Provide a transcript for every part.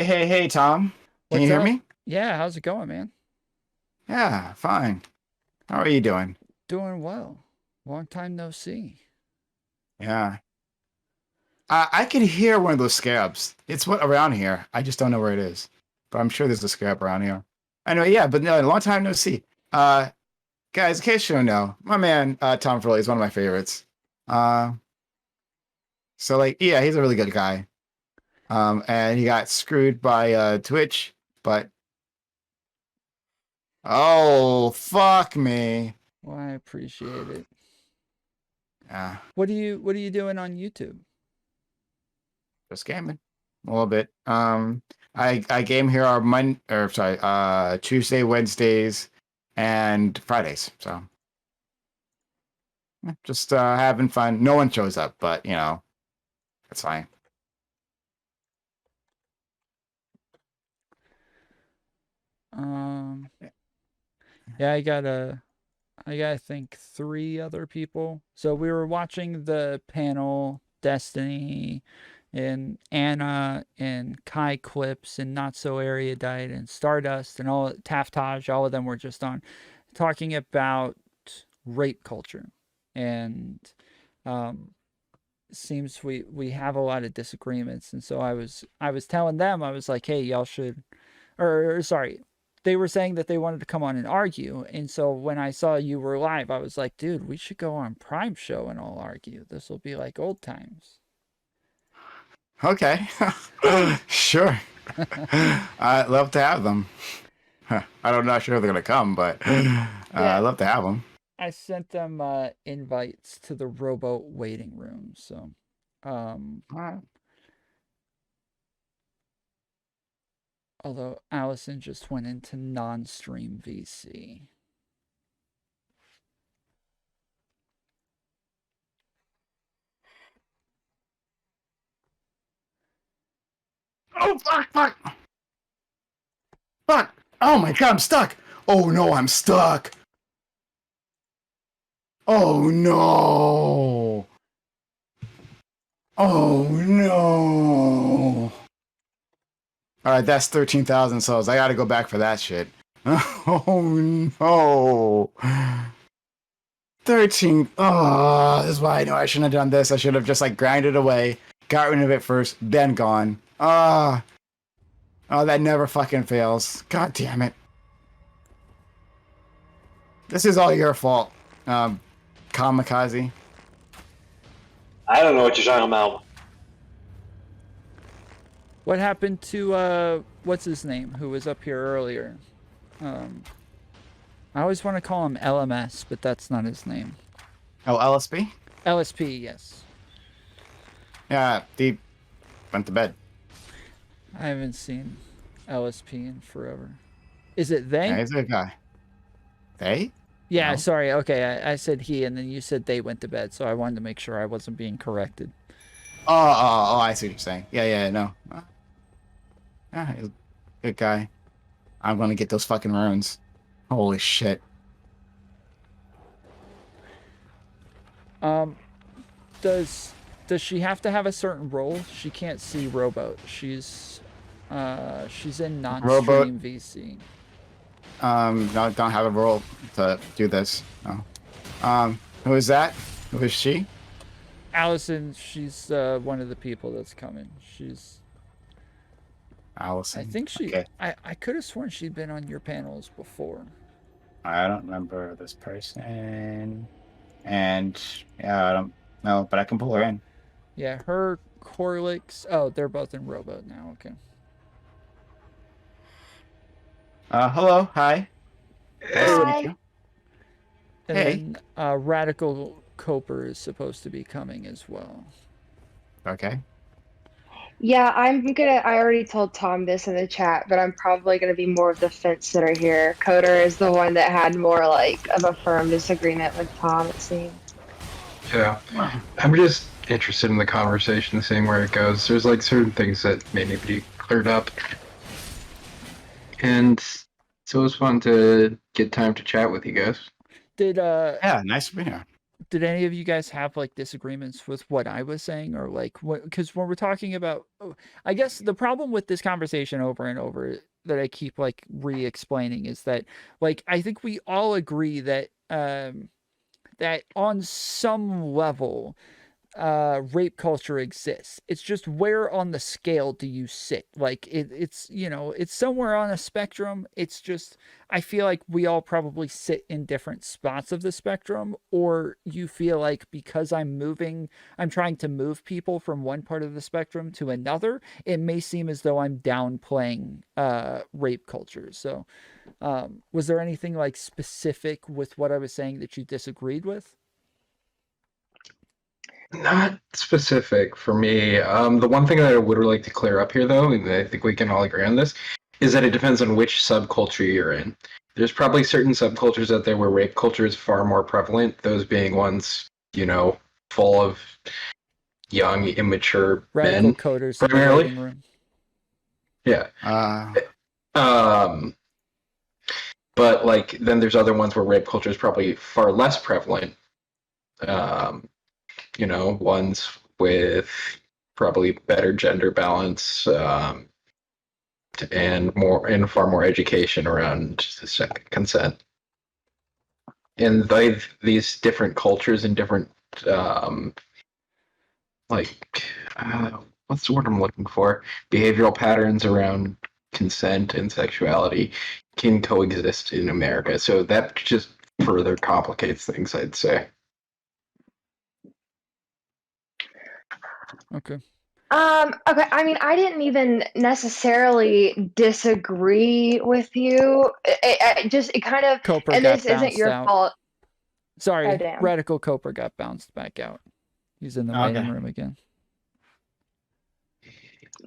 Hey, Tom. Can you What's hear up? me? Yeah, how's it going, man? Yeah, fine. How are you doing? Doing well. Long time no see. Yeah. I could hear one of those scarabs. It's what around here. I just don't know where it is. But I'm sure there's a scarab around here. Anyway, yeah, but no, a long time no see. Guys, in case you don't know, my man, Tom Furley is one of my favorites. Uh, so like, yeah, he's a really good guy. And he got screwed by Twitch, but oh, fuck me. Well, I appreciate it. Yeah. What are you doing on YouTube? Just gaming a little bit. I game here are Tuesday, Wednesdays, and Fridays. So yeah, just having fun. No one shows up, but it's fine. Um, yeah, I got I think three other people. So we were watching the panel Destiny and Anna and Kai Clips and Not So Erudite and Stardust and all Taftage, all of them were just on talking about rape culture. And um seems we have a lot of disagreements, and so I was telling them, I was like, hey, y'all should, or sorry, they were saying that they wanted to come on and argue, and so when I saw you were live, I was like, dude, we should go on Prime Show and all argue. This will be like old times. Okay, sure. I'd love to have them. I don't not sure if they're gonna come, but Yeah, I'd love to have them. I sent them invites to the rowboat waiting room, so um All right. although Allison just went into non-stream VC. Oh fuck! Oh my god, I'm stuck. Oh no, I'm stuck. Oh no. Oh no. All right, that's 13,000 souls. I gotta go back for that shit. Oh no. 13. Oh, this is why I know I shouldn't have done this. I should have just like grinded away, got rid of it first, then gone. Oh, that never fucking fails. God damn it. This is all your fault, um, Kamikaze. I don't know what you're talking about. What happened to what's his name who was up here earlier? Um, I always want to call him LMS, but that's not his name. Oh, LSP? LSP, yes. Yeah, he went to bed. I haven't seen LSP in forever. Is it Yeah, they? he's a good guy. They? Yeah, No. sorry. Okay, I said he, and then you said they went to bed, so I wanted to make sure I wasn't being corrected. Oh, I see what you're saying. Yeah, no. Yeah, he's a good guy. I'm gonna get those fucking runes. Holy shit. Um, does does she have to have a certain role? She can't see rowboat. She's in Rowboat, non-stream VC. no, don't have a role to do this. No. Who is that? Who is she? Allison, she's one of the people that's coming. I Allison. think Okay. I could have sworn she'd been on your panels before. I don't remember this person. And yeah, I don't know, but I can pull her in. Yeah, her, Corlix. Oh, they're both in rowboat now. Okay. Hello, hi. Nice to meet Hi. you. And Hey. then Radical Coper is supposed to be coming as well. Okay. Yeah, I already told Tom this in the chat, but I'm probably gonna be more of the fence sitter here. Coder is the one that had more like of a firm disagreement with Tom, it seems. Yeah, I'm just interested in the conversation, seeing where it goes. There's like certain things that may need to be cleared up, and so it was fun to get time to chat with you guys. Did Yeah, nice to be here. did any of you guys have like disagreements with what I was saying, or like what? Because when we're talking about, I guess the problem with this conversation over and over that I keep like re-explaining is that like I think we all agree that that on some level rape culture exists. It's just where on the scale do you sit? Like it's it's somewhere on a spectrum. It's just I feel like we all probably sit in different spots of the spectrum, or you feel like because I'm trying to move people from one part of the spectrum to another, it may seem as though I'm downplaying rape culture. So was there anything like specific with what I was saying that you disagreed with? Not specific for me. The one thing that I would like to clear up here, though, and I think we can all agree on this, is that it depends on which subculture you're in. There's probably certain subcultures out there where rape culture is far more prevalent, those being ones, full of young, immature Radical men, coders in the primarily. waiting room. Yeah. But, like, then there's other ones where rape culture is probably far less prevalent. Ones with probably better gender balance and far more education around consent. And these different cultures and different what's the word I'm looking for? Behavioral patterns around consent and sexuality can coexist in America. So that just further complicates things, I'd say. Okay. Okay. I mean, I didn't even necessarily disagree with you. It kind of, Coper and got this isn't bounced your out. fault. Sorry, Oh, damn. Radical Coper got bounced back out. He's in the waiting room again.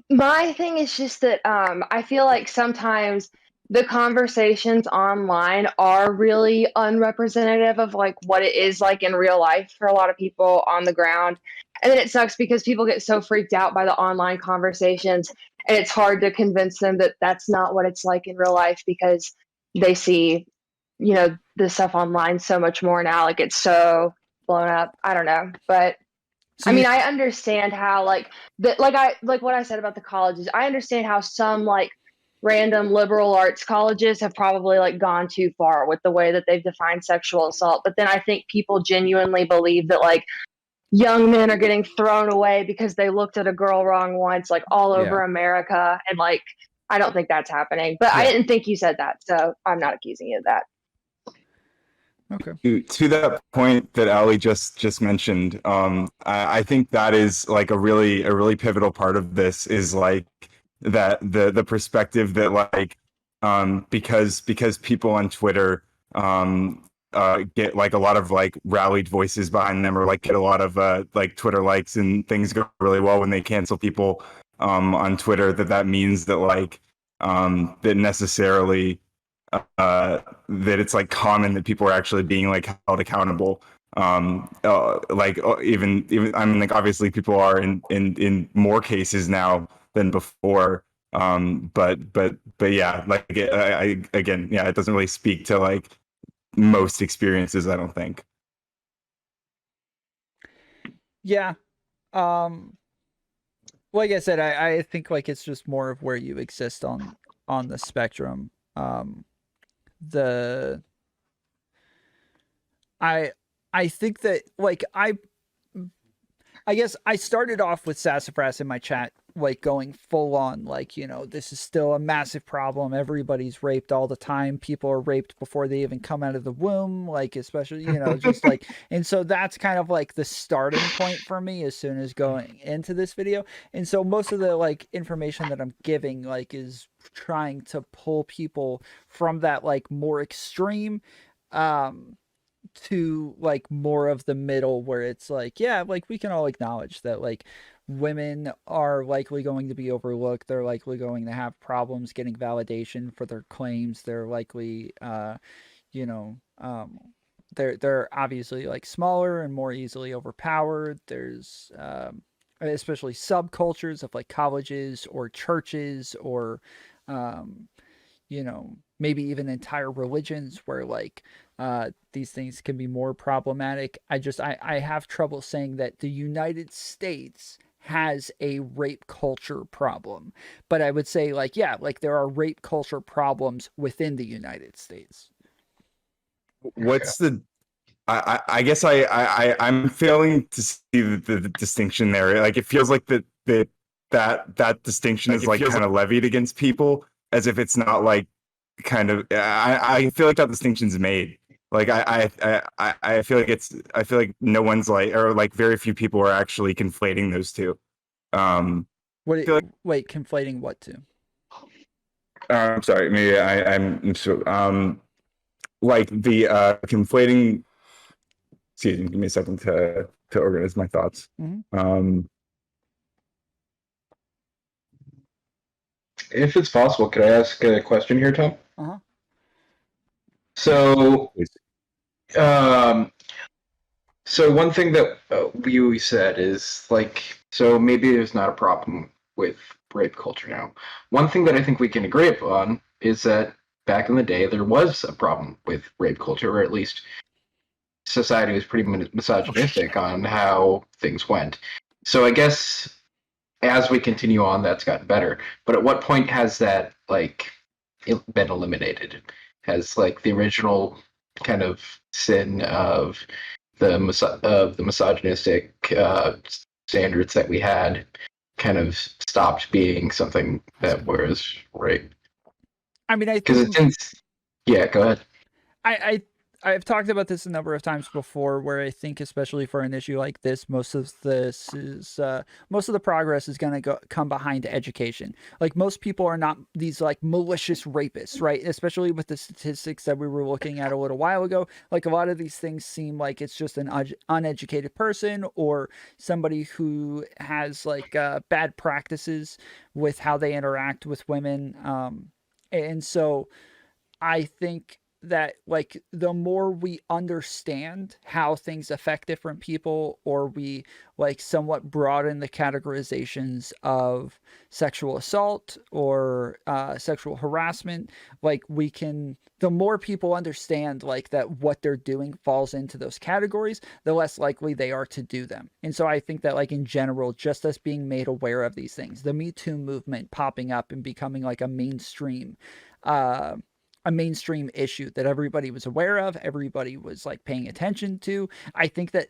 My thing is just that I feel like sometimes the conversations online are really unrepresentative of like what it is like in real life for a lot of people on the ground. And then it sucks because people get so freaked out by the online conversations, and it's hard to convince them that that's not what it's like in real life because they see, the stuff online so much more now. Like it's so blown up. I don't know, but So I mean, I understand how like what I said about the colleges. I understand how some like random liberal arts colleges have probably like gone too far with the way that they've defined sexual assault. But then I think people genuinely believe that like young men are getting thrown away because they looked at a girl wrong once, like all over America, and like I don't think that's happening. But I didn't think you said that, so I'm not accusing you of that. Okay. To that point that Ali just mentioned, I think that is like a really pivotal part of this is like that the perspective that like because people on Twitter get like a lot of like rallied voices behind them, or like get a lot of like Twitter likes, and things go really well when they cancel people on Twitter, that means that like that necessarily that it's like common that people are actually being like held accountable. Even I mean, like obviously people are in more cases now than before. But yeah, like I again, yeah, it doesn't really speak to like most experiences, I don't think. Yeah. Like I said, I think like it's just more of where you exist on the spectrum. I think that like I guess I started off with Sassafras in my chat, like going full on, like, this is still a massive problem. Everybody's raped all the time. People are raped before they even come out of the womb, like, especially, just like, and so that's kind of like the starting point for me as soon as going into this video. And so most of the like information that I'm giving, like, is trying to pull people from that, like, more extreme, to like more of the middle, where it's like, yeah, like we can all acknowledge that like women are likely going to be overlooked. They're likely going to have problems getting validation for their claims. They're likely they're obviously like smaller and more easily overpowered. There's especially subcultures of like colleges or churches or maybe even entire religions where like these things can be more problematic. I have trouble saying that the United States has a rape culture problem, but I would say like, yeah, like there are rape culture problems within the United States. What's the I guess I'm failing to see the distinction there. Like it feels like that distinction is like kind of levied against people as if it's not like kind of. I feel like that distinction's made. Like I feel like I feel like no one's like, or like very few people are actually conflating those two. Wait, conflating what two? I'm sorry, maybe I'm so like the conflating. Excuse me, give me a second to organize my thoughts. Mm-hmm. If it's possible, could I ask a question here, Tom? Uh-huh. So, so one thing that we always said is like, so maybe there's not a problem with rape culture now. One thing that I think we can agree upon is that back in the day there was a problem with rape culture, or at least society was pretty misogynistic on how things went. So I guess as we continue on, that's gotten better. But at what point has that like been eliminated? Has like the original kind of sin of the misogynistic standards that we had kind of stopped being something that was rape? I mean, I because think it's yeah. Go ahead. I've talked about this a number of times before, where I think, especially for an issue like this, most of the progress is going to come behind education. Like most people are not these like malicious rapists, right? Especially with the statistics that we were looking at a little while ago. Like a lot of these things seem like it's just an uneducated person or somebody who has like bad practices with how they interact with women, and so I think that like the more we understand how things affect different people, or we like somewhat broaden the categorizations of sexual assault or sexual harassment, like we can, the more people understand like that what they're doing falls into those categories, the less likely they are to do them. And so I think that like in general, just us being made aware of these things, the Me Too movement popping up and becoming like a mainstream issue that everybody was aware of, everybody was like paying attention to. I think that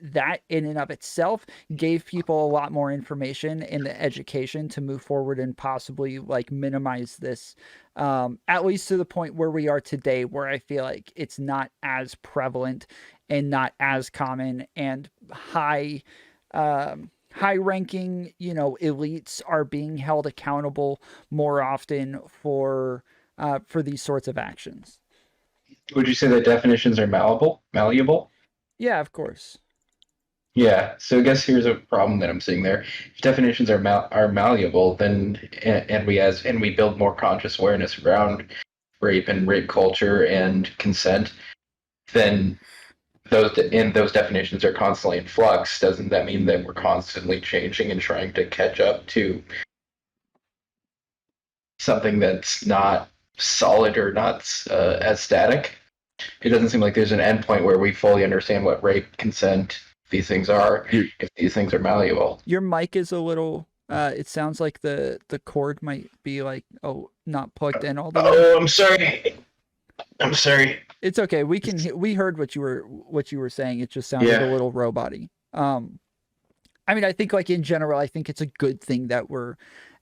in and of itself gave people a lot more information in the education to move forward and possibly like minimize this, at least to the point where we are today, where I feel like it's not as prevalent and not as common, and high ranking, elites are being held accountable more often for these sorts of actions. Would you say that definitions are malleable? Yeah, of course. Yeah. So I guess here's a problem that I'm seeing there. If definitions are malleable, then and we build more conscious awareness around rape and rape culture and consent, then those definitions are constantly in flux. Doesn't that mean that we're constantly changing and trying to catch up to something that's not solid or not as static? It doesn't seem like there's an endpoint where we fully understand what rape, consent, these things are, if these things are malleable. Your mic is a little, it sounds like the cord might be like, not plugged in all the way. Oh, I'm sorry. It's okay. We heard what you were saying. It just sounded a little robot-y. I mean, I think like in general, I think it's a good thing that we're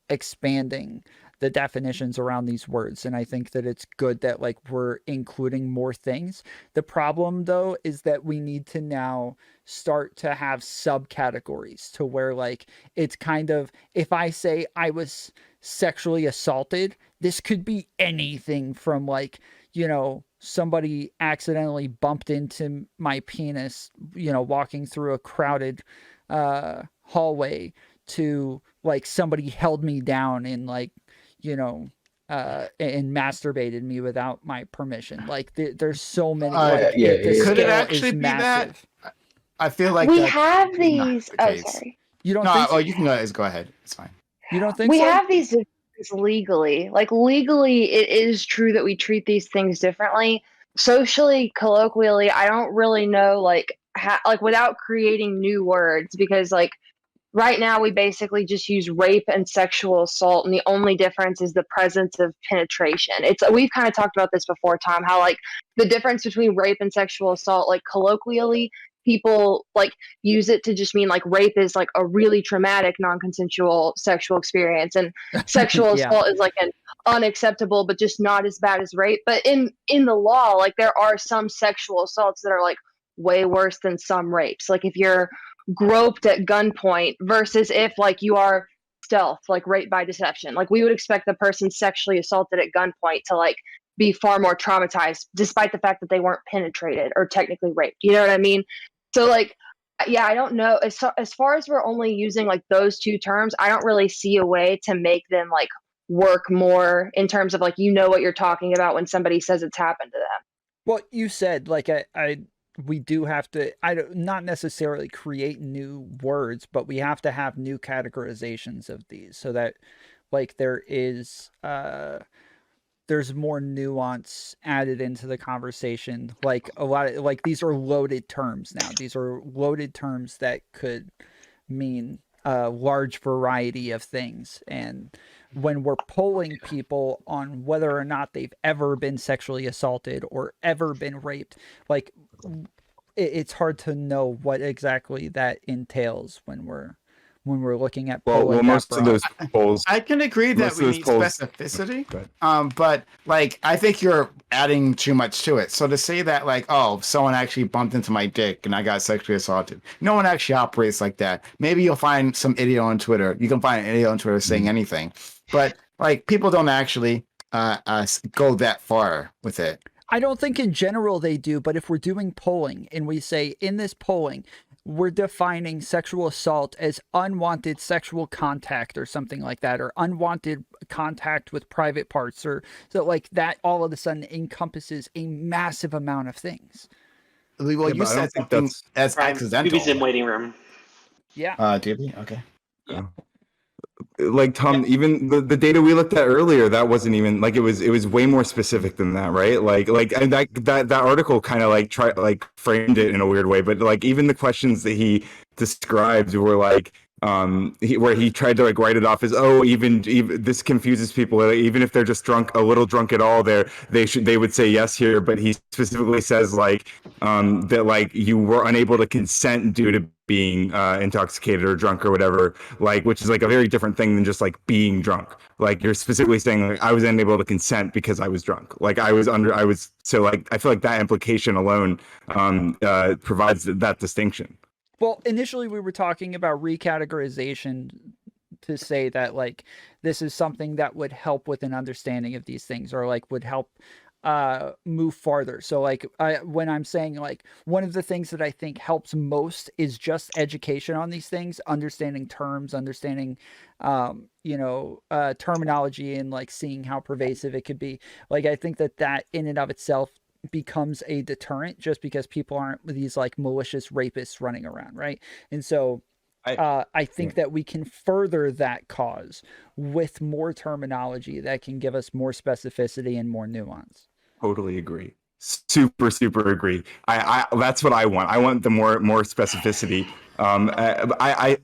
expanding the definitions around these words, and I think that it's good that like we're including more things. The problem though is that we need to now start to have subcategories to where like it's kind of, if I say I was sexually assaulted, this could be anything from like, somebody accidentally bumped into my penis, walking through a crowded hallway, to like somebody held me down and like, and masturbated me without my permission. Like there's so many. Could it actually be that? I feel like we have these. The oh, sorry. You don't? No, you can go ahead. It's fine. You don't think we so? have these is legally. Like legally, it is true that we treat these things differently. Socially, colloquially, I don't really know like like without creating new words, because like right now we basically just use rape and sexual assault, and the only difference is the presence of penetration. It's we've kind of talked about this before, Tom, how like the difference between rape and sexual assault, like colloquially, people like use it to just mean like rape is like a really traumatic non-consensual sexual experience, and sexual Yeah. assault is like an unacceptable but just not as bad as rape. But in the law, like there are some sexual assaults that are like way worse than some rapes. Like if you're groped at gunpoint versus if like you are stealth, like rape by deception, like we would expect the person sexually assaulted at gunpoint to like be far more traumatized despite the fact that they weren't penetrated or technically raped. You know what I mean? So like yeah, I don't know, as far as we're only using like those two terms, I don't really see a way to make them like work more in terms of like, you know what you're talking about when somebody says it's happened to them. Well, you said like we do have to not necessarily create new words, but we have to have new categorizations of these so that like there's more nuance added into the conversation. Like a lot of like these are loaded terms now. These are loaded terms that could mean a large variety of things. And when we're polling people on whether or not they've ever been sexually assaulted or ever been raped, like it's hard to know what exactly that entails when we're looking at polling. Well, that most of broad. those polls. I can agree that Most of we those need polls- specificity. Go ahead. But like I think you're adding too much to it. So to say that like, oh, someone actually bumped into my dick and I got sexually assaulted. No one actually operates like that. Maybe you'll find some idiot on Twitter. You can find an idiot on Twitter saying anything. But like people don't actually go that far with it. I don't think in general they do, but if we're doing polling and we say in this polling, we're defining sexual assault as unwanted sexual contact or something like that, or unwanted contact with private parts, or so like that all of a sudden encompasses a massive amount of things. Well, Yeah, you but I said don't think something that's- as Prime, accidental. Doobie's in waiting room. Yeah. Did we? Okay. Like Tom, even the data we looked at earlier, that wasn't even like it was way more specific than that, right? Like and that article kind of like framed it in a weird way, but like even the questions that he described were like where he tried to like write it off as, oh, even this confuses people, even if they're just a little drunk at all, they would say yes here, but he specifically says like that like you were unable to consent due to being intoxicated or drunk or whatever, like, which is like a very different thing than just like being drunk. Like you're specifically saying like I was unable to consent because I was drunk. Like so like I feel like that implication alone provides that distinction. Well, initially we were talking about recategorization to say that like this is something that would help with an understanding of these things, or like would help move farther. So like when I'm saying like one of the things that I think helps most is just education on these things, understanding terms, understanding terminology, and like seeing how pervasive it could be. Like I think that in and of itself becomes a deterrent, just because people aren't these like malicious rapists running around, right? And so I think that we can further that cause with more terminology that can give us more specificity and more nuance. Totally agree. Super agree. I that's what I want. I want the more specificity. I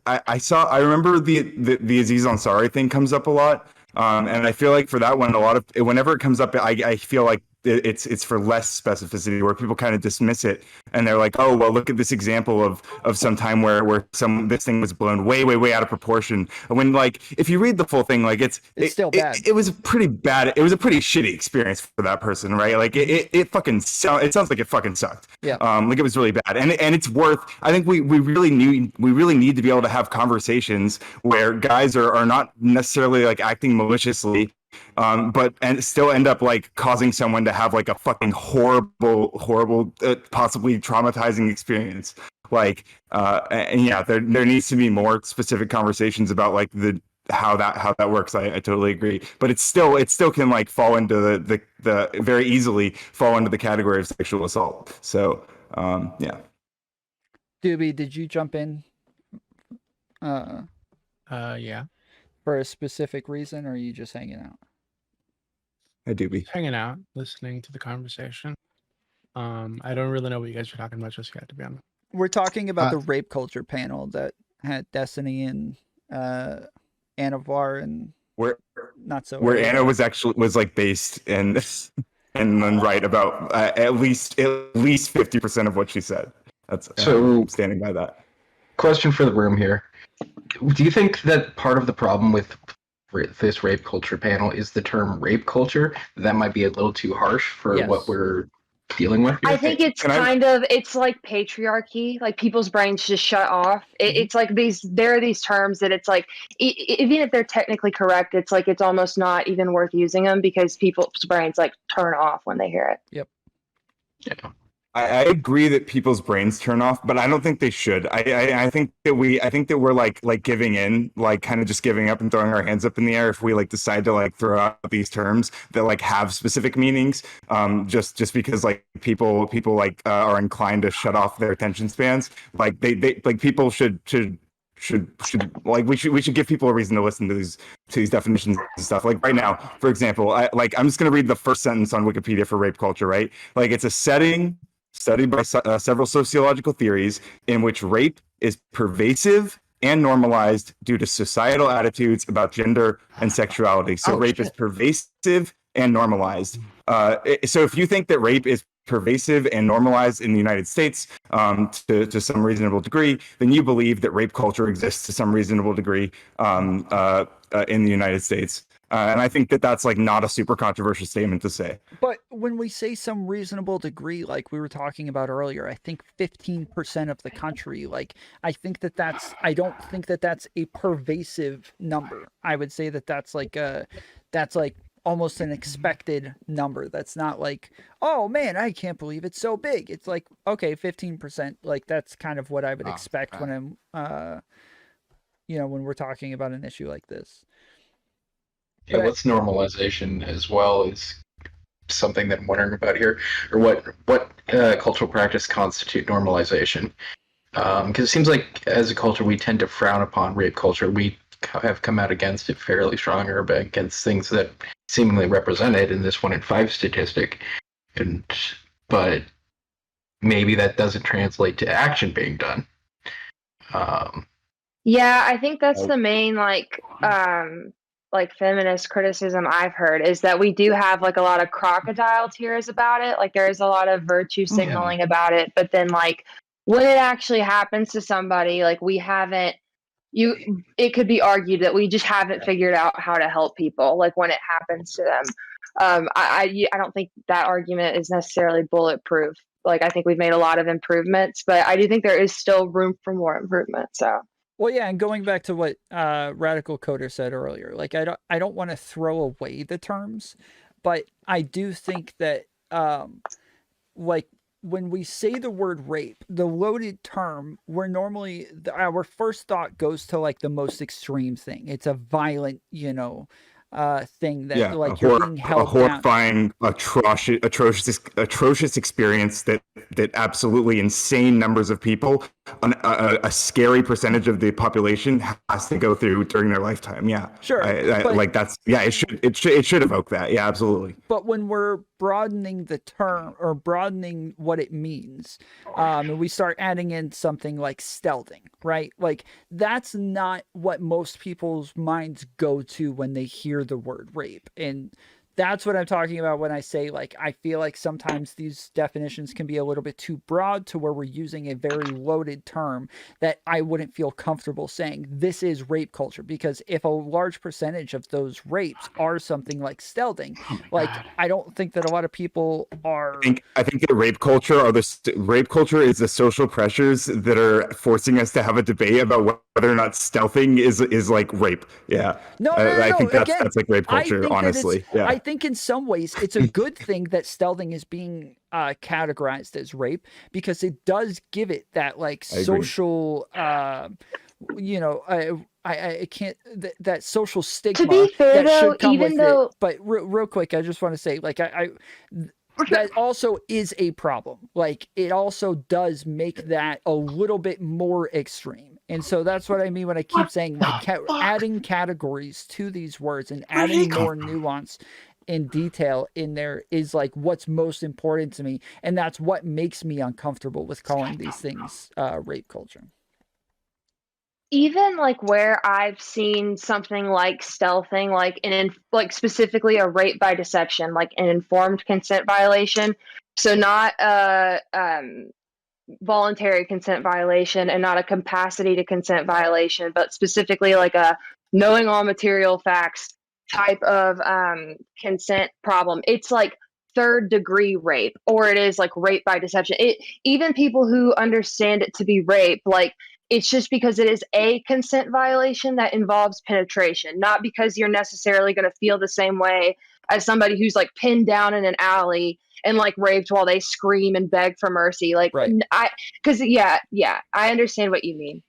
remember the Aziz Ansari thing comes up a lot. And I feel like for that one, whenever it comes up, I feel like it's for less specificity, where people kind of dismiss it and they're like, oh well, look at this example of some time where this thing was blown way out of proportion. When like if you read the full thing, like it's still bad. It was pretty bad. It was a pretty shitty experience for that person, right? Like it sounds like it fucking sucked. Yeah. Like it was really bad, and it's worth. I think we really need to be able to have conversations where guys are not necessarily like acting maliciously, but still end up like causing someone to have like a fucking horrible, possibly traumatizing experience. Like, and yeah, there needs to be more specific conversations about like how that works. I totally agree, but it still can like fall into the very easily fall into the category of sexual assault. So yeah. Doobie, did you jump in? Yeah. For a specific reason, or are you just hanging out? I do be. Hanging out, listening to the conversation. I don't really know what you guys are talking about just yet, to be honest. We're talking about Uh, the rape culture panel that had Destiny and Anavar and Where not so where early. Anna was like based and then right about at least 50% of what she said. That's So- I'm standing by that. Question for the room here. Do you think that part of the problem with this rape culture panel is the term rape culture? That might be a little too harsh for Yes. what we're dealing with here? I think it's Can I- kind of, it's like patriarchy, like people's brains just shut off. It's like there are these terms that it's like, even if they're technically correct, it's like, it's almost not even worth using them because people's brains like turn off when they hear it. Yeah. I agree that people's brains turn off, but I don't think they should. I think that we're like giving in, like kind of just giving up and throwing our hands up in the air if we like decide to like throw out these terms that like have specific meanings, just because like people like are inclined to shut off their attention spans. Like they like people should like we should give people a reason to listen to these definitions and stuff. Like right now, for example, I'm just gonna read the first sentence on Wikipedia for rape culture, right? Like it's a setting studied by several sociological theories in which rape is pervasive and normalized due to societal attitudes about gender and sexuality. So rape is pervasive and normalized. So if you think that rape is pervasive and normalized in the United States to some reasonable degree, then you believe that rape culture exists to some reasonable degree in the United States. And I think that that's like not a super controversial statement to say. But when we say some reasonable degree, like we were talking about earlier, I think 15% of the country, like I don't think that that's a pervasive number. I would say that that's like almost an expected number. That's not like, oh man, I can't believe it's so big. It's like, okay, 15%. Like that's kind of what I would expect when I'm, when we're talking about an issue like this. Yeah, what's normalization as well is something that I'm wondering about here, or what cultural practice constitute normalization? Because it seems like as a culture we tend to frown upon rape culture. We have come out against it fairly strong, or against things that seemingly represent it in this 1 in 5 statistic, but maybe that doesn't translate to action being done. Yeah, I think that's the main like feminist criticism I've heard is that we do have like a lot of crocodile tears about it. Like there is a lot of virtue signaling about it, but then like when it actually happens to somebody, like it could be argued that we just haven't figured out how to help people like when it happens to them. I don't think that argument is necessarily bulletproof. Like I think we've made a lot of improvements, but I do think there is still room for more improvement. So well, yeah, and going back to what Radical Coder said earlier, like I don't want to throw away the terms, but I do think that like when we say the word rape, the loaded term, we're normally our first thought goes to like the most extreme thing. It's a violent, thing that like you're being held a horrifying, down. atrocious experience that absolutely insane numbers of people, a scary percentage of the population has to go through during their lifetime. Yeah, sure. It should evoke that. Yeah, absolutely. But when we're broadening the term or broadening what it means, and we start adding in something like stealthing, right? Like that's not what most people's minds go to when they hear the word rape. And that's what I'm talking about when I say, like, I feel like sometimes these definitions can be a little bit too broad to where we're using a very loaded term that I wouldn't feel comfortable saying this is rape culture. Because if a large percentage of those rapes are something like stealthing, I don't think that a lot of people are. I think that rape culture is the social pressures that are forcing us to have a debate about whether or not stealthing is like rape. Yeah. No. I think that's Again, like rape culture, honestly. Yeah. I think in some ways it's a good thing that stealthing is being categorized as rape because it does give it that like social, I can't that social stigma. To be fair, that though, should come even with though, it. But real quick, I just want to say, like, that also is a problem. Like, it also does make that a little bit more extreme. And so that's what I mean when I keep saying like adding categories to these words and adding more nuance and detail in there is like what's most important to me, and that's what makes me uncomfortable with calling these things rape culture. Even like where I've seen something like stealthing, like specifically a rape by deception, like an informed consent violation. So not a voluntary consent violation and not a capacity to consent violation, but specifically like a knowing all material facts type of consent problem. It's like third degree rape, or it is like rape by deception. Even people who understand it to be rape, like it's just because it is a consent violation that involves penetration, not because you're necessarily going to feel the same way as somebody who's like pinned down in an alley and like raped while they scream and beg for mercy. Like, right. I understand what you mean.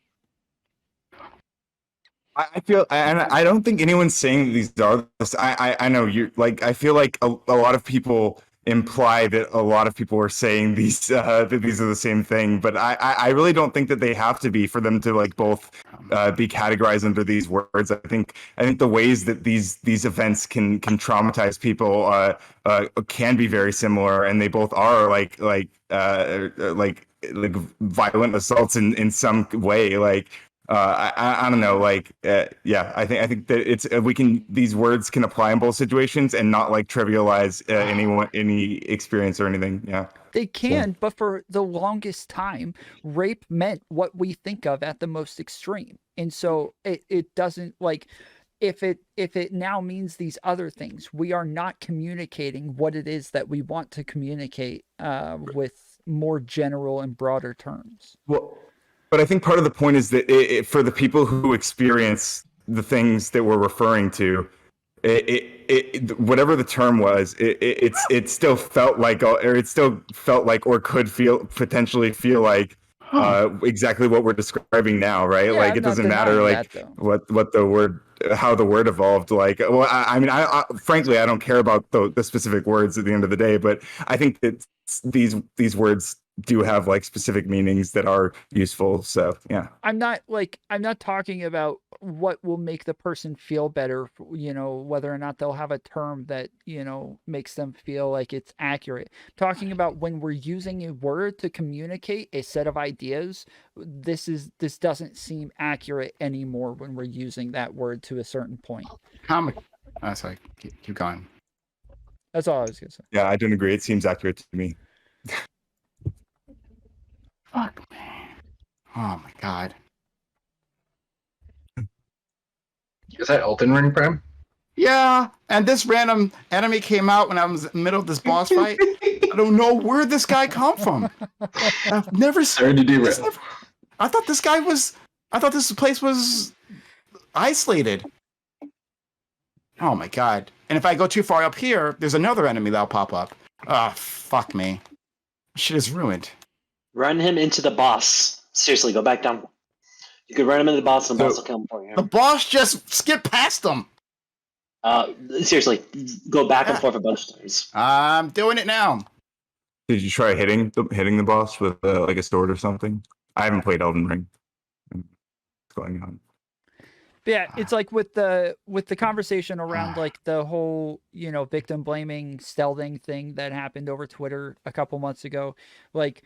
I feel, and I don't think anyone's saying these are. I know you're like. I feel like a lot of people imply that a lot of people are saying these that these are the same thing, but I really don't think that they have to be for them to like both be categorized under these words. I think the ways that these events can traumatize people can be very similar, and they both are like violent assaults in some way. Like I don't know, like yeah, I think that it's these words can apply in both situations and not like trivialize any experience or anything. Yeah, they can, but for the longest time, rape meant what we think of at the most extreme, and so it doesn't like. If it now means these other things, we are not communicating what it is that we want to communicate with more general and broader terms. Well, but I think part of the point is that for the people who experience the things that we're referring to, whatever the term was, it still felt like, or could potentially feel like exactly what we're describing now, right? Yeah, like I'm it not doesn't matter denying like that, what the word, how the word evolved. Like, well, I mean, I frankly I don't care about the specific words at the end of the day, but I think that these words do have like specific meanings that are useful. So yeah, I'm not talking about what will make the person feel better, you know, whether or not they'll have a term that, you know, makes them feel like it's accurate. I'm talking about when we're using a word to communicate a set of ideas, this doesn't seem accurate anymore when we're using that word to a certain point. Sorry, keep going. That's all I was gonna say. Yeah, I don't agree. It seems accurate to me. Fuck, man. Oh my god. Is that Elden Ring, Prime? Yeah, and this random enemy came out when I was in the middle of this boss fight. I don't know where this guy come from. I've never Sorry to derail. I thought this place was isolated. Oh my god. And if I go too far up here, there's another enemy that'll pop up. Ah, fuck me. Shit is ruined. Run him into the boss. Seriously, go back down. You could run him into the boss and the boss will kill him for you. The boss just skipped past him. Seriously, go back and forth a bunch of times. I'm doing it now. Did you try hitting the boss with like a sword or something? I haven't played Elden Ring. What's going on? But yeah, it's like with the conversation around like the whole, you know, victim blaming stealthing thing that happened over Twitter a couple months ago. Like,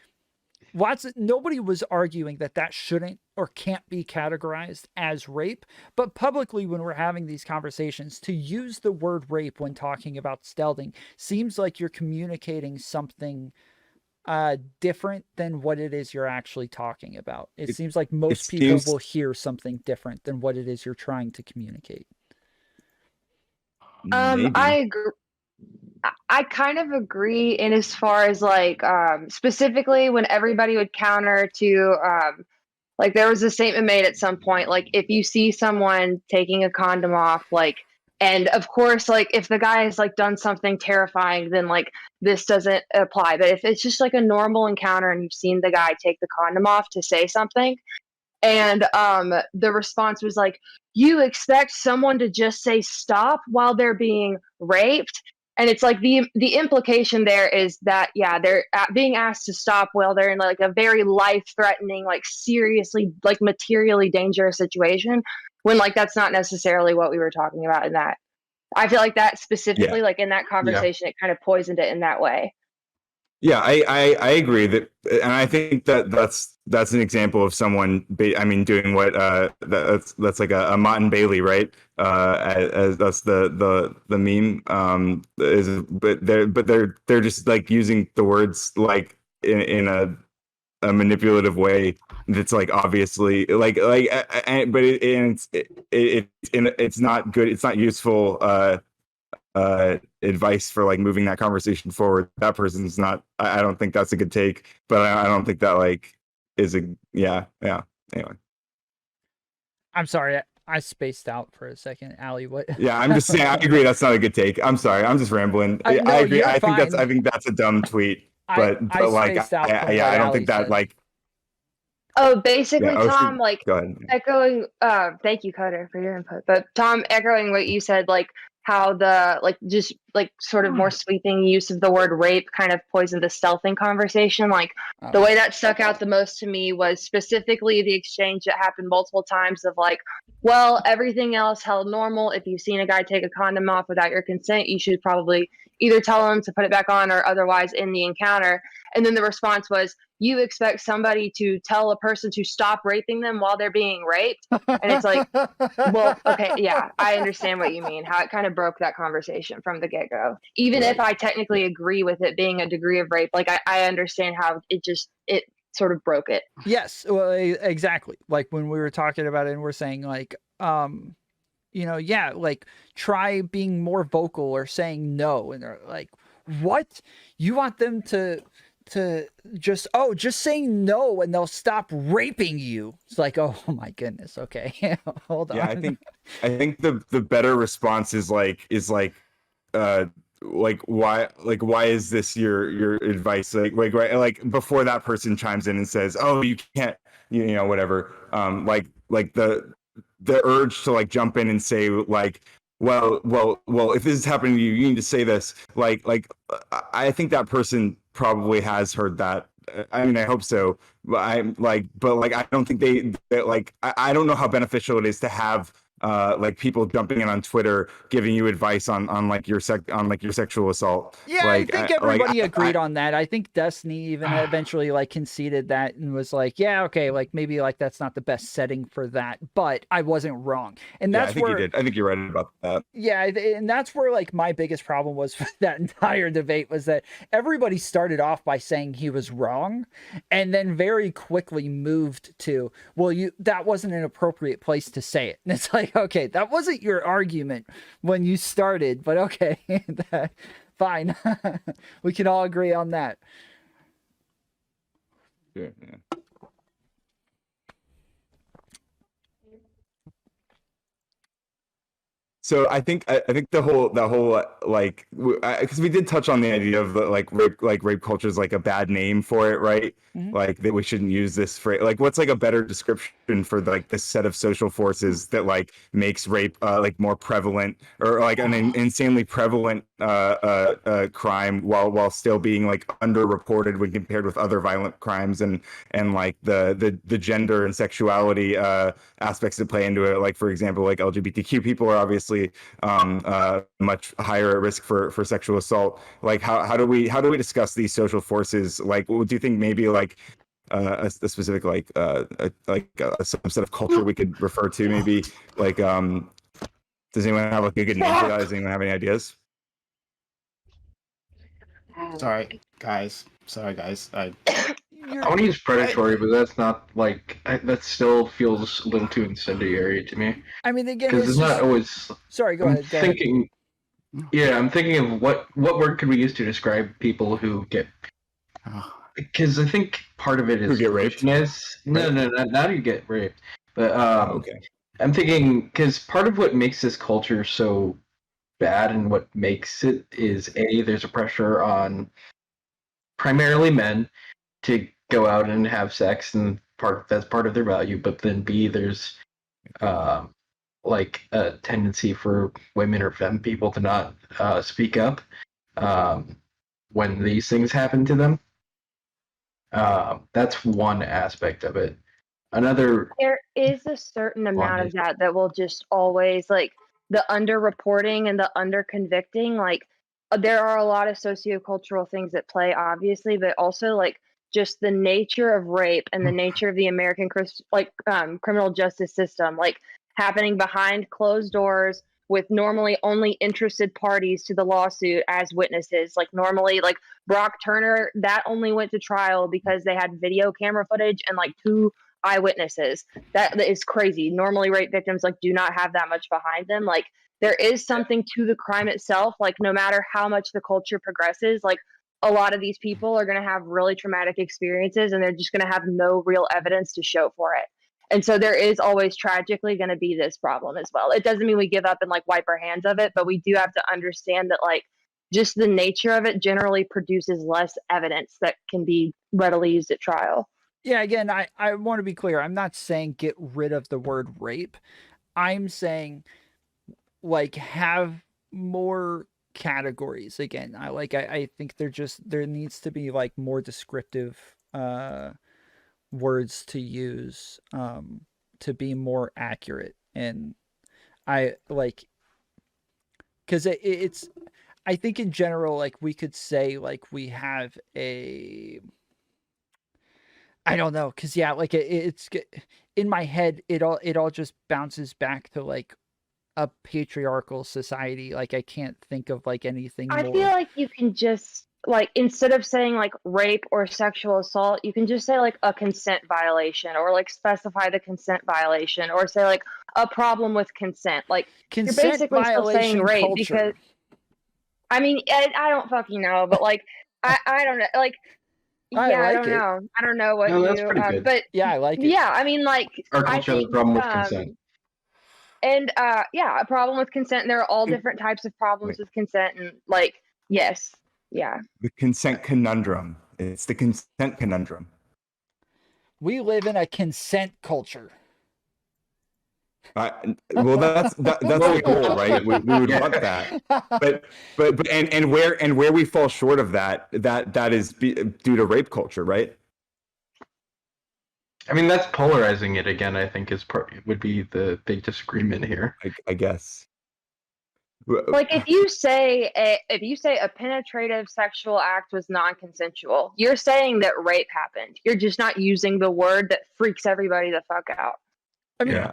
nobody was arguing that shouldn't or can't be categorized as rape, but publicly when we're having these conversations, to use the word rape when talking about stealthing seems like you're communicating something different than what it is you're actually talking about. It seems like most people will hear something different than what it is you're trying to communicate. Maybe. I agree. I kind of agree in as far as like specifically when everybody would counter to like there was a statement made at some point, like if you see someone taking a condom off, like, and of course, like if the guy has like done something terrifying, then like this doesn't apply. But if it's just like a normal encounter and you've seen the guy take the condom off to say something, and the response was like, you expect someone to just say stop while they're being raped? And it's like the implication there is that, yeah, they're being asked to stop while they're in like a very life threatening, like seriously, like materially dangerous situation, when like that's not necessarily what we were talking about in that. I feel like that specifically, like in that conversation, it kind of poisoned it in that way. Yeah, I agree that, and I think that that's an example of someone. I mean, doing what that's like a Mott and Bailey, right? As that's the meme. Is but they're just like using the words like in a manipulative way that's like obviously but it's not good. It's not useful. Advice for like moving that conversation forward. That person's not. I don't think that's a good take, but I don't think that like is a yeah. Anyway, I'm sorry, I spaced out for a second. Allie, what? yeah, I'm just saying. I agree. That's not a good take. I'm sorry. I'm just rambling. No, I agree. you're I think fine. that's a dumb tweet. But I like spaced out from yeah, what I don't Allie think that said. like Oh, basically, yeah. Tom, like Go ahead. echoing, thank you, Coder, for your input. But Tom, echoing what you said, like how the like just like sort of more sweeping use of the word rape kind of poisoned the stealthing conversation. Like the way that stuck out the most to me was specifically the exchange that happened multiple times of like, well, everything else held normal. If you've seen a guy take a condom off without your consent, you should probably either tell him to put it back on or otherwise end the encounter. And then the response was, you expect somebody to tell a person to stop raping them while they're being raped? And it's like, well, okay, yeah, I understand what you mean, how it kind of broke that conversation from the get-go. Even if I technically agree with it being a degree of rape, like I understand how it sort of broke it. Yes, well, exactly. Like when we were talking about it and we're saying like, yeah, like try being more vocal or saying no. And they're like, what? You want them to just saying no and they'll stop raping you. It's like, oh my goodness. Okay. Hold on. Yeah, I think the better response is like why is this your advice like right like before that person chimes in and says, oh, you can't, whatever, like the urge to like jump in and say like, well, if this is happening to you, you need to say this. Like I think that person probably has heard that. I mean, I hope so. But I don't think they like. I don't know how beneficial it is to have like people jumping in on Twitter giving you advice on your sexual assault. Yeah, like, I think everybody agreed on that. I think Destiny even eventually like conceded that and was like, yeah, okay, like maybe like that's not the best setting for that, but I wasn't wrong. And that's I think where you did. I think you're right about that. Yeah, and that's where like my biggest problem was with that entire debate was that everybody started off by saying he was wrong and then very quickly moved to, well, that wasn't an appropriate place to say it. And it's like, okay, that wasn't your argument when you started, but okay, fine. We can all agree on that. Yeah. So I think the whole like because we did touch on the idea of like rape culture is like a bad name for it, right? Mm-hmm. Like that we shouldn't use this phrase. Like what's like a better description for like this set of social forces that like makes rape like more prevalent or like an insanely prevalent crime while still being like underreported when compared with other violent crimes and like the gender and sexuality aspects that play into it. Like for example, like LGBTQ people are obviously much higher at risk for sexual assault. Like how do we discuss these social forces? Like do you think maybe like a specific like some set of culture we could refer to? Maybe like does anyone have like a good name for that? Does anyone have any ideas? Sorry, guys. I want to use predatory, but that's not like that. Still feels a little too incendiary to me. I mean, again, because it's not always. Sorry, go ahead. Yeah, I'm thinking of what word could we use to describe people who get. Because I think part of it is who get raped. No, not who get raped, but okay. I'm thinking because part of what makes this culture so bad and what makes it is there's a pressure on primarily men to go out and have sex, and that's part of their value. But then B, there's like a tendency for women or femme people to not speak up when these things happen to them. That's one aspect of it. Another There is a certain amount of that will just always, like, the underreporting and the under-convicting, like, there are a lot of sociocultural things at play, obviously, but also, like, just the nature of rape and the nature of the American criminal justice system, like, happening behind closed doors with normally only interested parties to the lawsuit as witnesses. Like, normally, like, Brock Turner, that only went to trial because they had video camera footage and, like, 2 eyewitnesses. That is crazy. Normally rape victims like do not have that much behind them. Like, there is something to the crime itself. Like, no matter how much the culture progresses, like, a lot of these people are going to have really traumatic experiences and they're just going to have no real evidence to show for it. And so there is always tragically going to be this problem as well. It doesn't mean we give up and like wipe our hands of it, but we do have to understand that, like, just the nature of it generally produces less evidence that can be readily used at trial. Yeah, again, I want to be clear. I'm not saying get rid of the word rape. I'm saying, like, have more categories. Again, I think there needs to be like more descriptive words to use to be more accurate. And I like, because it's I think in general, like, we could say like we have a, I don't know, because yeah, like it's in my head, it all just bounces back to like a patriarchal society. Like, I can't think of like anything I more. feel like you can just, like, instead of saying like rape or sexual assault, you can just say like a consent violation, or like specify the consent violation, or say like a problem with consent. Like, consent you're basically still saying violation rape culture. because, I mean, I don't fucking know, but like, I don't know, like, I yeah, I like don't it. know. I don't know what No, that's you, pretty good. but Yeah, I like it. yeah, I mean, like, Our I culture has a think, problem with consent. and yeah, a problem with consent. There are all different types of problems with consent, and like, yes, yeah. The consent conundrum. It's the consent conundrum. We live in a consent culture. Well, that's the goal, right? We would Yeah. want that, but and where we fall short of that is due to rape culture, right? I mean, that's polarizing it again. I think would be the big disagreement here. I guess. Like, if you say a penetrative sexual act was non-consensual, you're saying that rape happened. You're just not using the word that freaks everybody the fuck out. I mean,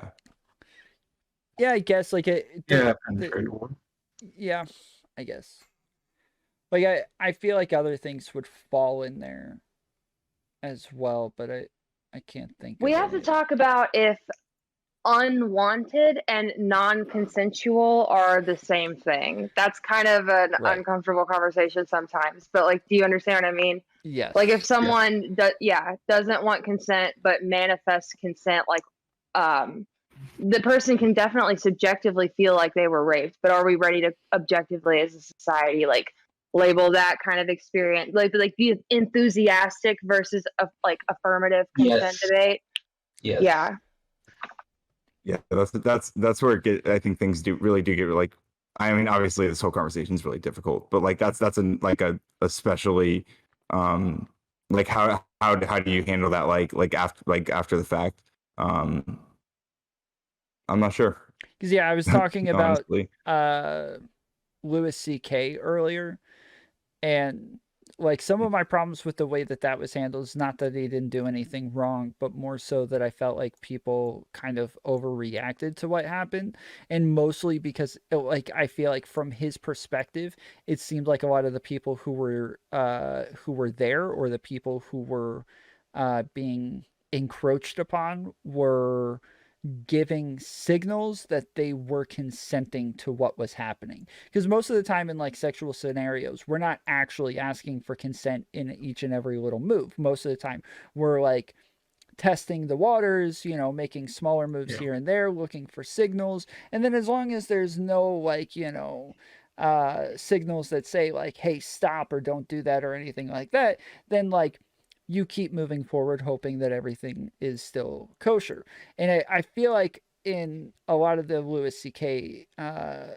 yeah, I guess like penetrative one. Yeah, I guess. Like, I feel like other things would fall in there as well, but I can't think. We have to talk about if unwanted and non-consensual are the same thing. That's kind of an uncomfortable conversation sometimes, but like, do you understand what I mean? Yes. Like, if someone doesn't want consent but manifests consent, like, the person can definitely subjectively feel like they were raped, but are we ready to objectively as a society like label that kind of experience, like the enthusiastic versus like affirmative consent debate? Yes. Yeah. Yeah, that's where I think things really do get like, I mean, obviously this whole conversation is really difficult, but like that's a especially like how do you handle that like after the fact? I'm not sure. Because yeah, I was talking about Louis C.K. earlier, and like some of my problems with the way that was handled is not that he didn't do anything wrong, but more so that I felt like people kind of overreacted to what happened, and mostly because like I feel like from his perspective, it seemed like a lot of the people who were there, or the people who were being encroached upon, were giving signals that they were consenting to what was happening. Because most of the time in like sexual scenarios, we're not actually asking for consent in each and every little move. Most of the time we're like testing the waters, you know, making smaller moves here and there, looking for signals. And then as long as there's no like, you know, signals that say like, hey, stop, or don't do that, or anything like that, then like you keep moving forward, hoping that everything is still kosher. And I feel like in a lot of the Louis C.K.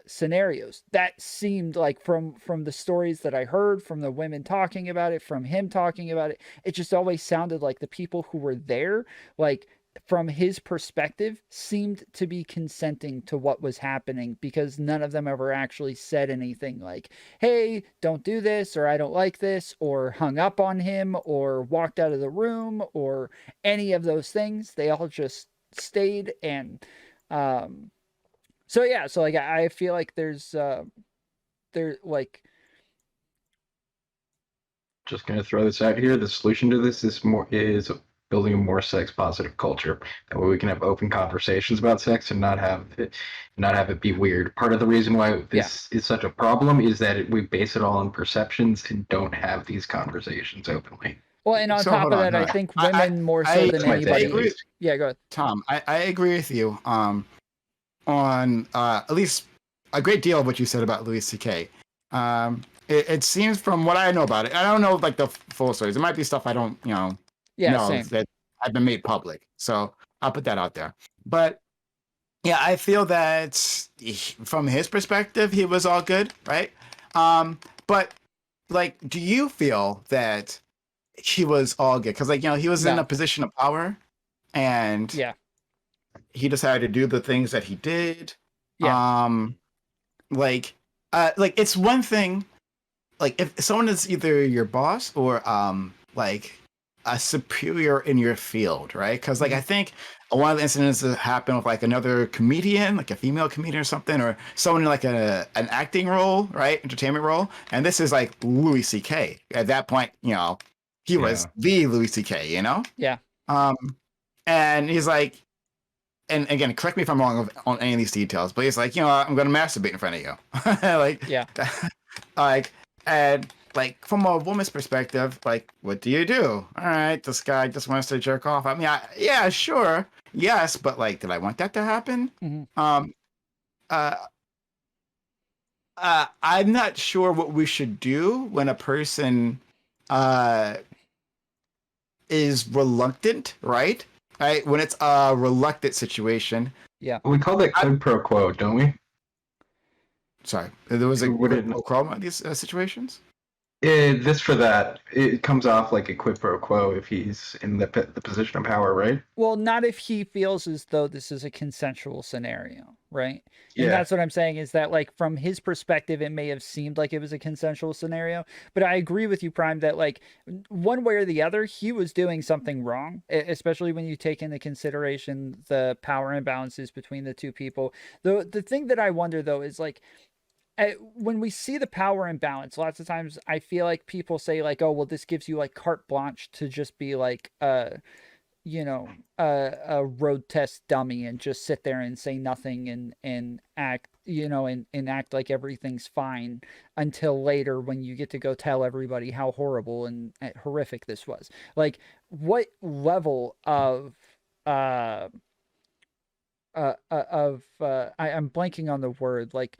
Scenarios. That seemed like from the stories that I heard, from the women talking about it, from him talking about it, it just always sounded like the people who were there, like from his perspective, seemed to be consenting to what was happening, because none of them ever actually said anything like, hey, don't do this, or I don't like this, or hung up on him, or walked out of the room, or any of those things. They all just stayed. And so yeah, so like I feel like there's like, Just gonna throw this out here. The solution to this is building a more sex positive culture. That way we can have open conversations about sex and not have it be weird. Part of the reason why this is such a problem is that we base it all on perceptions and don't have these conversations openly. well, and on So, top hold of on, that, no, I think I- women more so I- than That's my anybody. take. Yeah, go ahead. Tom, I agree with you on at least a great deal of what you said about Louis C.K. It seems from what I know about it, I don't know like the full stories. It might be stuff I don't, know Same. that have been made public. So I'll put that out there. But yeah, I feel that from his perspective, he was all good, right? But like, do you feel that he was all good? Because like, he was in No. a position of power, and Yeah. he decided to do the things that he did. Yeah. Like it's one thing, like if someone is either your boss or like a superior in your field, right? Because like I think one of the incidents that happened with like another comedian, like a female comedian or something, or someone in like an acting role, right, entertainment role, and this is like Louis C.K. At that point, he was the Louis C.K. Yeah. And he's like, and again, correct me if I'm wrong on any of these details, but he's like, I'm going to masturbate in front of you. Like, Yeah. like, and like from a woman's perspective, like, what do you do? All right, this guy just wants to jerk off. I mean, yeah, sure. Yes. But like, did I want that to happen? Mhm. I'm not sure what we should do when a person, is reluctant, right? Right, when it's a reluctant situation. Yeah. We call that quid pro quo, don't we? Sorry, there was a Would it- quid pro quo in these situations. This for that, it comes off like a quid pro quo if he's in the position of power, right? Well, not if he feels as though this is a consensual scenario, right? And Yeah. that's what I'm saying, is that like from his perspective, it may have seemed like it was a consensual scenario, but I agree with you, Prime, that like one way or the other, he was doing something wrong, especially when you take into consideration the power imbalances between the two people. The thing that I wonder though is like, when we see the power imbalance, lots of times I feel like people say like, oh, well, this gives you like carte blanche to just be like, a road test dummy and just sit there and say nothing and act, and act like everything's fine until later when you get to go tell everybody how horrible and horrific this was. Like, what level of I'm blanking on the word, like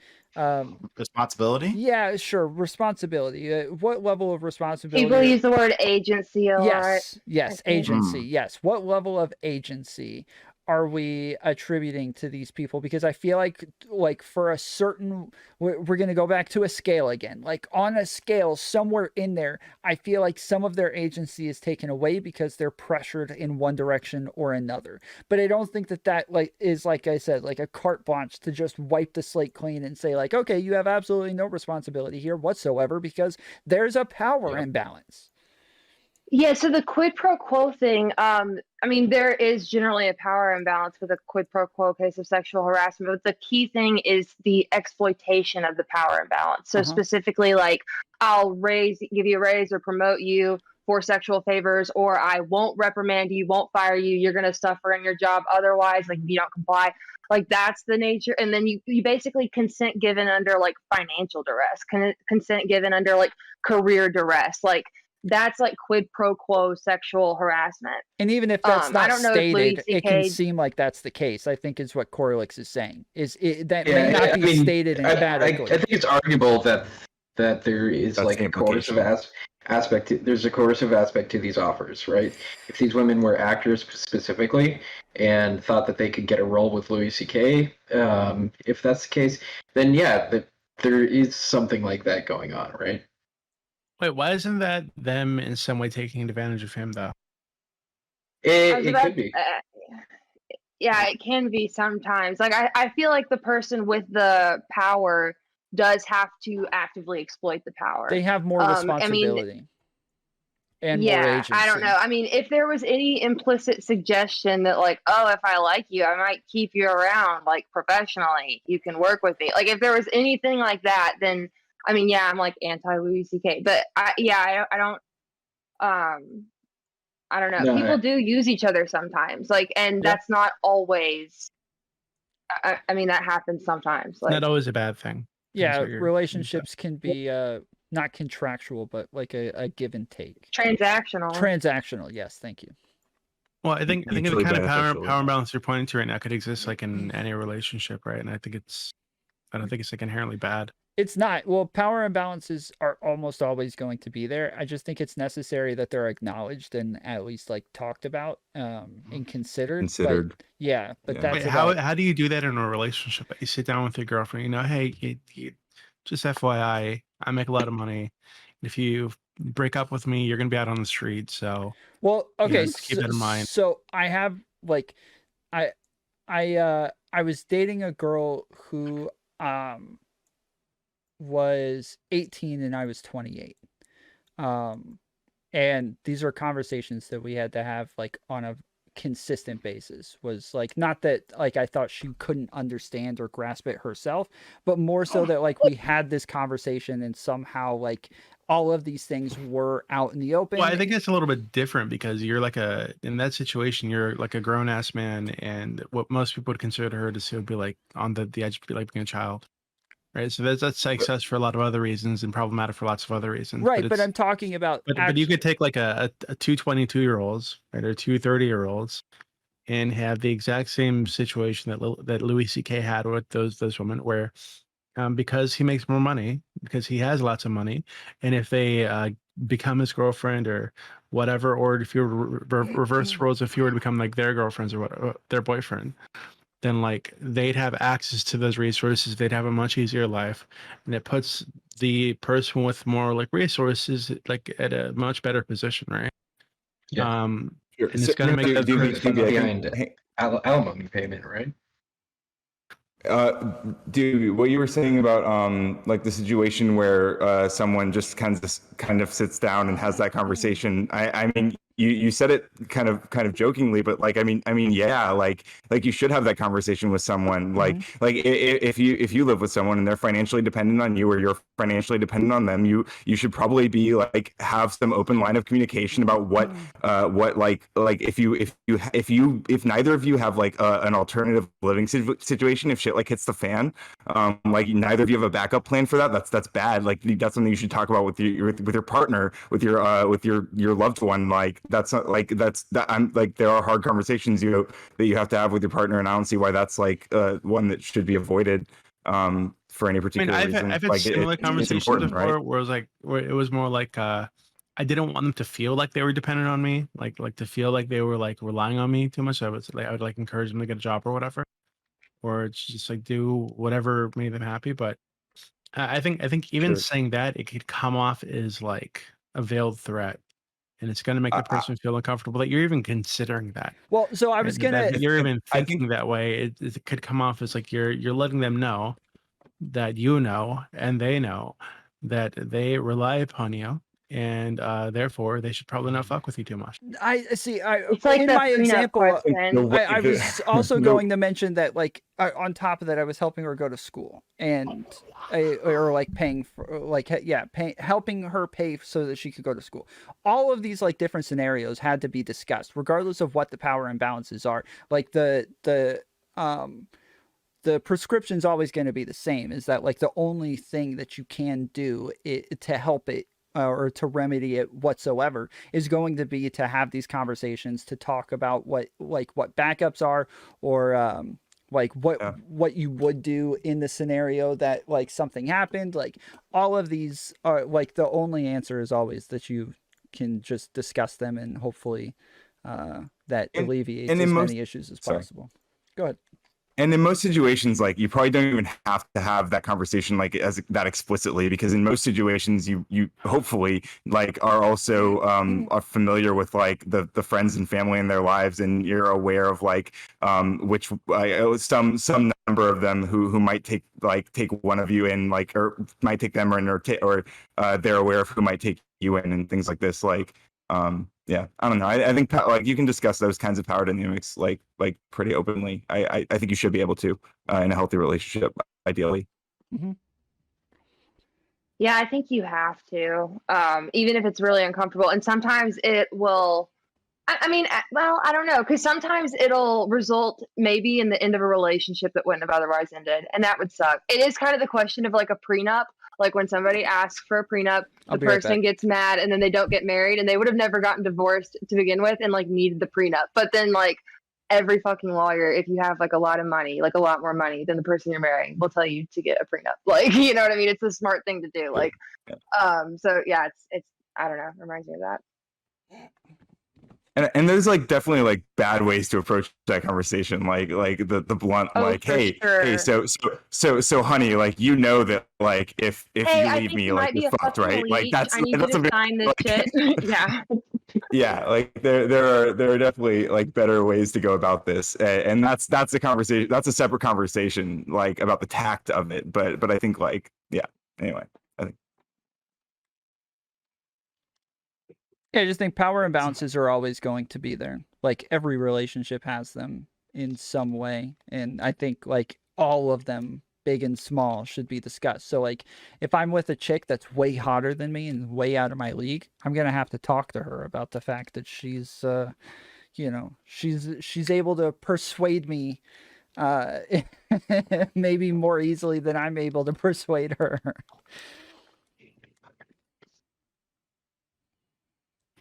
Responsibility. yeah, sure, responsibility. What level of responsibility? People use the word agency a lot. Yes, I think. agency. Yes. What level of agency are we attributing to these people? Because I feel like for a certain, we're going to go back to a scale again. Like on a scale somewhere in there, I feel like some of their agency is taken away because they're pressured in one direction or another. But I don't think that like is, like I said, like a carte blanche to just wipe the slate clean and say like, okay, you have absolutely no responsibility here whatsoever because there's a power imbalance. Yeah, so the quid pro quo thing, I mean, there is generally a power imbalance with a quid pro quo case of sexual harassment, but the key thing is the exploitation of the power imbalance. So specifically, like, I'll give you a raise or promote you for sexual favors, or I won't reprimand you, won't fire you, you're going to suffer in your job otherwise, like, if you don't comply. Like, that's the nature. And then you basically consent given under, like, financial duress, consent given under, like, career duress, like, that's like quid pro quo sexual harassment. And even if that's not I don't know stated, if it can seem like that's the case, I think is what Corlix is saying. That may not be stated emphatically. I think it's arguable that there is That's like the a coercive implication. there's a coercive aspect to these offers, right? If these women were actors specifically and thought that they could get a role with Louis C.K., if that's the case, then yeah, there is something like that going on, right? Wait, why isn't that them in some way taking advantage of him though? I was It about- could be. Yeah, it can be sometimes. Like I feel like the person with the power does have to actively exploit the power. They have more I mean, responsibility and more yeah, agency. I don't know. I mean, if there was any implicit suggestion that like, oh, if I like you, I might keep you around like professionally. You can work with me. Like if there was anything like that, then I mean, yeah, I'm like anti Louis C.K. But I don't I don't know. No, People do use each other sometimes. Like and Yeah. that's not always I mean that happens sometimes. Like Not always a bad thing. Yeah, what you're- relationships can be not contractual, but like a give and take. transactional. Transactional, yes, thank you. Well, I think the Mutually kind of beneficial. power imbalance you're pointing to right now could exist like in any relationship, right? And I don't think it's like inherently bad. It's not. Well, power imbalances are almost always going to be there. I just think it's necessary that they're acknowledged and at least like talked about and considered. Considered. But, yeah, but Yeah. that's Wait, about, how do you do that in a relationship? You sit down with your girlfriend, you know, hey, just FYI, I make a lot of money. If you break up with me, you're gonna be out on the street. So well, okay. just keep that in mind. So I have like, I was dating a girl who was 18 and I was 28. And these are conversations that we had to have like on a consistent basis. Was like not that like I thought she couldn't understand or grasp it herself, but more so that like we had this conversation and somehow like all of these things were out in the open. Well, I think it's a little bit different because you're like in that situation, you're like a grown ass man, and what most people would consider her to be like on the edge of like being a child. Right, so that's success for a lot of other reasons and problematic for lots of other reasons. Right, but I'm talking about. But you could take like a two 22-year-olds, right, or two 30-year-olds, and have the exact same situation that Louis C.K. had with those women, where because he makes more money, because he has lots of money, and if they become his girlfriend or whatever, or if you reverse roles, if you were to become like their girlfriends or their boyfriend, then like they'd have access to those resources, they'd have a much easier life, and it puts the person with more like resources like at a much better position, right? Yeah. And Sure. it's So, gonna make that behind alimony payment, right? Dude, what you were saying about like the situation where someone just kind of sits down and has that conversation. I mean, you said it kind of jokingly, but like I mean yeah, like you should have that conversation with someone. Like if you live with someone and they're financially dependent on you or you're financially dependent on them, you should probably be like have some open line of communication about what like if neither of you have like an alternative living situation, if shit like hits the fan, like neither of you have a backup plan for that, that's bad. Like that's something you should talk about with your partner, with your loved one. Like that's not like I'm like there are hard conversations that you have to have with your partner, and I don't see why that's like one that should be avoided for any particular reason. I've had like, similar conversations important, before, right? where it was more like I didn't want them to feel like they were dependent on me, like to feel like they were like relying on me too much. I would like encourage them to get a job or whatever, or it's just like do whatever made them happy. But I think even Sure. saying that, it could come off as like a veiled threat, and it's going to make the person feel uncomfortable that you're even considering that. Well, so I was gonna. That you're even I think- thinking that way. It could come off as like you're letting them know that you know and they know that they rely upon you, and therefore they should probably not fuck with you too much. I see. It's like in the my prenup example, question. I was also No. going to mention that, like, on top of that, I was helping her go to school, and or like paying for, like, helping her pay so that she could go to school. All of these like different scenarios had to be discussed, regardless of what the power imbalances are. Like the prescription's always going to be the same. Is that like the only thing that you can do to help it? Or to remedy it whatsoever is going to be to have these conversations, to talk about what backups are, or like Yeah. what you would do in the scenario that like something happened. Like all of these are like the only answer is always that you can just discuss them and hopefully that alleviates and as in most- many issues as sorry. possible. Go ahead. And in most situations, like you probably don't even have to have that conversation like as that explicitly, because in most situations you hopefully like are also are familiar with like the friends and family in their lives, and you're aware of like which some number of them who might take one of you in, like, or might take them or they're aware of who might take you in and things like this. Like yeah, I don't know. I think like you can discuss those kinds of power dynamics like pretty openly. I think you should be able to in a healthy relationship, ideally. Mm-hmm. Yeah, I think you have to, even if it's really uncomfortable. And sometimes it will, I mean, well, I don't know, because sometimes it'll result maybe in the end of a relationship that wouldn't have otherwise ended. And that would suck. It is kind of the question of like a prenup. Like when somebody asks for a prenup, the person gets mad and then they don't get married, and they would have never gotten divorced to begin with and like needed the prenup. But then like every fucking lawyer, if you have like a lot of money, like a lot more money than the person you're marrying, will tell you to get a prenup. Like, you know what I mean? It's a smart thing to do. Like, so yeah, it's I don't know, reminds me of that. And there's like definitely like bad ways to approach that conversation, like the blunt, like, hey, so honey, like, you know that like if hey, you I leave think me, you like, might you're be a fucked, fucking right? leech. Like that's I need that's you a to sign this shit. Yeah. Yeah, like there are definitely like better ways to go about this, and that's a conversation. That's a separate conversation, like about the tact of it. But I think like yeah. Anyway, I think. Yeah, I just think power imbalances are always going to be there. Like every relationship has them in some way. And I think like all of them, big and small, should be discussed. So like if I'm with a chick that's way hotter than me and way out of my league, I'm gonna have to talk to her about the fact that she's you know, she's able to persuade me maybe more easily than I'm able to persuade her.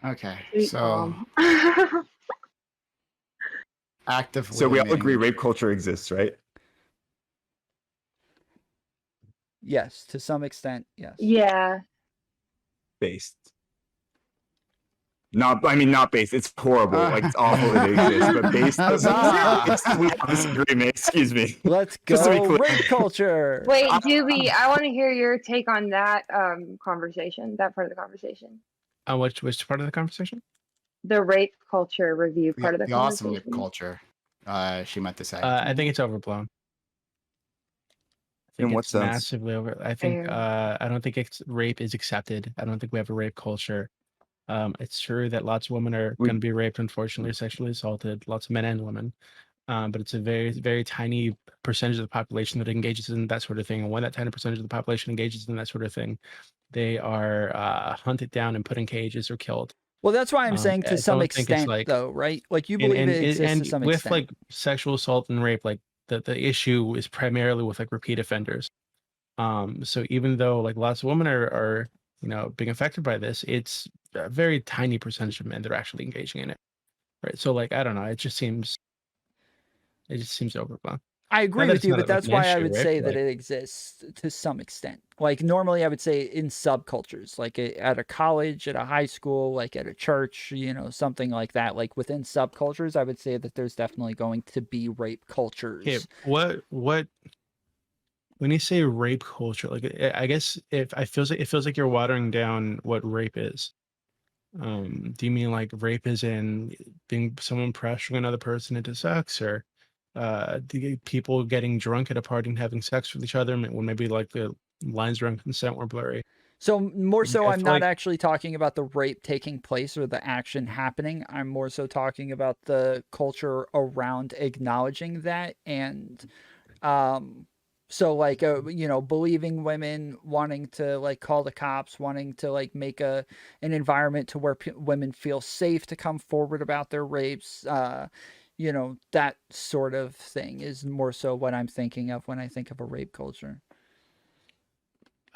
Okay, Sweet so mom. active So we all women. agree rape culture exists, right? Yes, to some extent, yes. Yeah. Based. Not based. It's horrible. Like it's awful that it exists, but based. Huzzah! We have this agreement. Excuse me. Let's Just to be go clear. rape culture. Wait, Doobie, I want to hear your take on that conversation, that part of the conversation. Which part of the conversation? The rape culture review part of the The awesome conversation. culture. She meant to say. I think it's overblown. I think In what it's sense? massively over. I think Fair. I don't think rape is accepted. I don't think we have a rape culture. It's true that lots of women are going to be raped, unfortunately, or sexually assaulted. Lots of men and women. But it's a very, very tiny percentage of the population that engages in that sort of thing. And when that tiny percentage of the population engages in that sort of thing, they are hunted down and put in cages or killed. Well, that's why I'm saying I to some don't think it's extent, like- though, right? Like you believe it exists to some with extent. like sexual assault and rape, like the issue is primarily with like repeat offenders. So even though like lots of women are you know being affected by this, it's a very tiny percentage of men that are actually engaging in it, right? So like I don't know, it just seems overblown. I agree that with it's you, not, but like, that's an why I issue, would right? say But, that like- it exists to some extent. Like normally I would say in subcultures, like at a college, at a high school, like at a church, you know, something like that. Like within subcultures, I would say that there's definitely going to be rape cultures. Okay, what when you say rape culture, like I guess if it feels like you're watering down what rape is. Do you mean like rape is in being someone pressuring another person into sex, or people getting drunk at a party and having sex with each other when maybe like the lines around consent were blurry? So more so, I I'm feel not like- actually talking about the rape taking place or the action happening. I'm more so talking about the culture around acknowledging that and, so like, you know, believing women, wanting to like call the cops, wanting to like make an environment to where women feel safe to come forward about their rapes. You know, that sort of thing is more so what I'm thinking of when I think of a rape culture.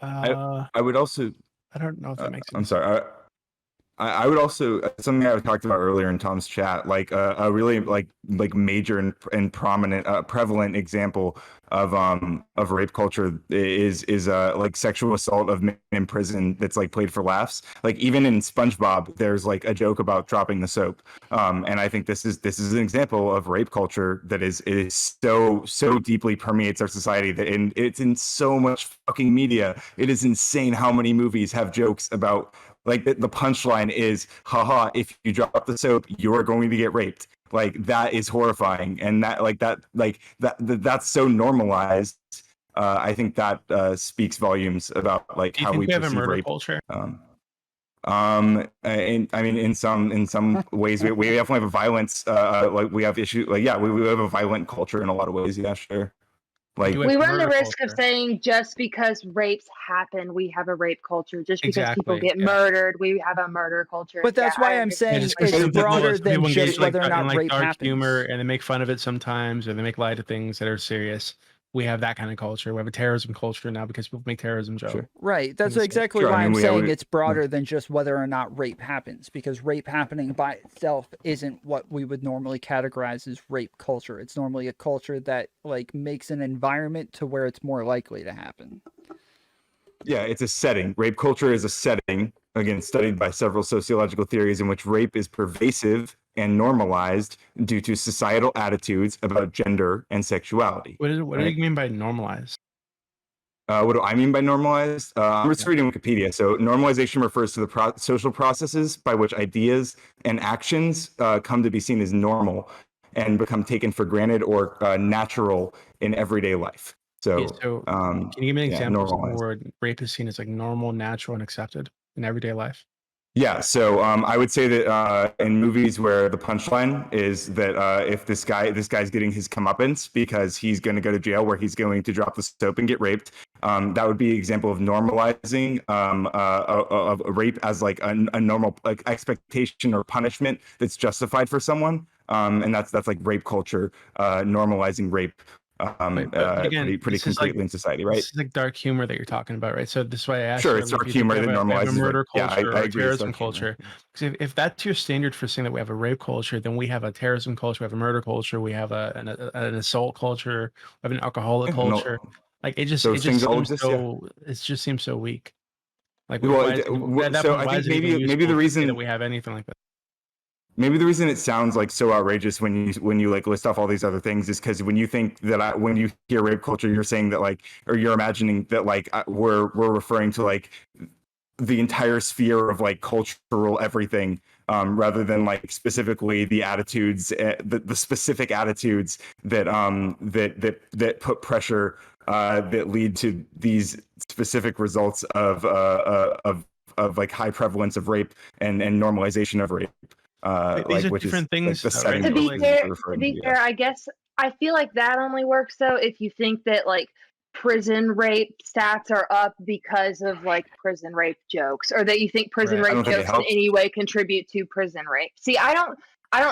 I I would also. don't know if that makes sense. I'm sorry. I would also something I talked about earlier in Tom's chat, like a really like major and prominent prevalent example of rape culture is like sexual assault of men in prison that's like played for laughs. Like even in SpongeBob, there's like a joke about dropping the soap, and I think this is an example of rape culture that is so deeply permeates our society that it's in so much fucking media. It is insane how many movies have jokes about. Like the punchline is, haha, if you drop the soap, you're going to get raped. Like that is horrifying. And that's so normalized. I think that speaks volumes about like Do you how think we we have a perceive murder rape. culture? And I mean, in some ways, we definitely have a violence. Like we have issues. Like yeah, we have a violent culture in a lot of ways. Yeah, sure. Like Do We run the murder risk of culture. saying just because rapes happen, we have a rape culture. Just because people Exactly, get yeah. murdered, we have a murder culture. But that's Yeah, why I I'm understand. saying Just because it's people broader than engage just like, whether or in, not like rape dark happens. humor and they make fun of it sometimes, or they make light of things that are serious. We have that kind of culture. We have a terrorism culture now because people make terrorism jokes. Sure. Right. That's Sure, exactly I why mean, I'm we- saying we- it's broader than just whether or not rape happens, because rape happening by itself isn't what we would normally categorize as rape culture. It's normally a culture that like makes an environment to where it's more likely to happen. Yeah, it's a setting. Rape culture is a setting, again, studied by several sociological theories in which rape is pervasive and normalized due to societal attitudes about gender and sexuality. What do Right. you mean by normalized? What do I mean by normalized? I'm just reading Wikipedia. So normalization refers to the social processes by which ideas and actions come to be seen as normal and become taken for granted or natural in everyday life. So, Okay, so can you give me an yeah, example of normalized. where rape is seen as like normal, natural, and accepted in everyday life? Yeah, so I would say that in movies where the punchline is that if this guy's getting his comeuppance because he's going to go to jail where he's going to drop the soap and get raped, that would be an example of normalizing of rape as like a normal like expectation or punishment that's justified for someone, and that's like rape culture, normalizing rape. But again, pretty this is like- concretely in society, right? This is like dark humor that you're talking about, right? So this is why I asked Sure, you it's earlier dark if you think humor we that have a normalizes murder rape. Yeah, culture I or a agree, it's terrorism dark humor. culture. Because if that's your standard for saying that we have a rape culture, then we have a terrorism culture, we have a murder culture, we have an assault culture, we have an alcoholic Yeah, no, culture. Like it just those things all exist, yeah. it just seems so weak. Like Well, why is, at that so point, I why think is it even maybe useful the to say reason that we have anything like that? Maybe the reason it sounds like so outrageous when you like list off all these other things is because when you think that when you hear rape culture, you're saying that like, or you're imagining that like we're referring to like the entire sphere of like cultural everything, rather than like specifically the attitudes, the specific attitudes that that put pressure, that lead to these specific results of like high prevalence of rape and normalization of rape. These like are which is different like things, the though, setting right? To of be things fair, you're to referring be to, fair, I guess I feel like that only works though if you think that like prison rape stats are up because of like prison rape jokes, or that you think prison Right. I rape don't think it jokes in helps. any way contribute to prison rape. See, I don't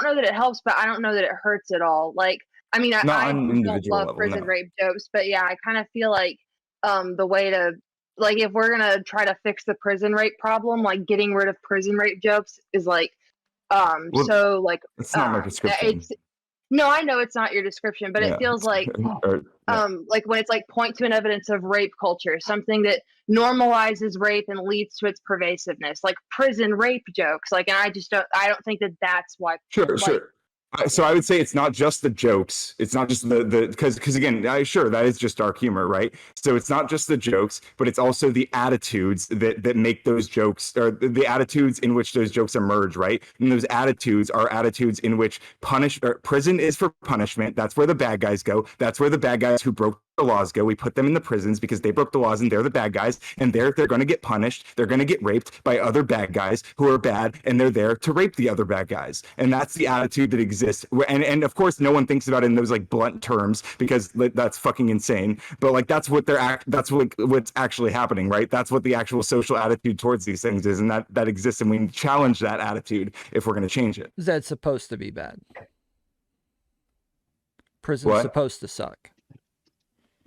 know that it helps, but I don't know that it hurts at all. Like, I mean, Not I on an don't individual love level, prison no. rape jokes, but yeah, I kind of feel like the way to like if we're gonna try to fix the prison rape problem, like getting rid of prison rape jokes is like Well, so like it's not my prescription. it's no, I know it's not your description, but Yeah. it feels like Or, yeah. like when it's like point to an evidence of rape culture, something that normalizes rape and leads to its pervasiveness, like prison rape jokes. Like, and I don't think that that's why. Sure, like, sure. So I would say it's not just the jokes. It's not just the because again, sure, that is just dark humor, right? So it's not just the jokes, but it's also the attitudes that make those jokes, or the attitudes in which those jokes emerge, right? And those attitudes are attitudes in which prison is for punishment. That's where the bad guys go. That's where the bad guys who broke the laws go. We put them in the prisons because they broke the laws and they're the bad guys, and they're going to get punished. They're going to get raped by other bad guys who are bad, and they're there to rape the other bad guys. And that's the attitude that exists. And of course, no one thinks about it in those like blunt terms because that's fucking insane. But like that's what that's what's actually happening, right? That's what the actual social attitude towards these things is, and that exists, and we challenge that attitude if we're going to change it. That's supposed to be bad. Prison's What? supposed to suck.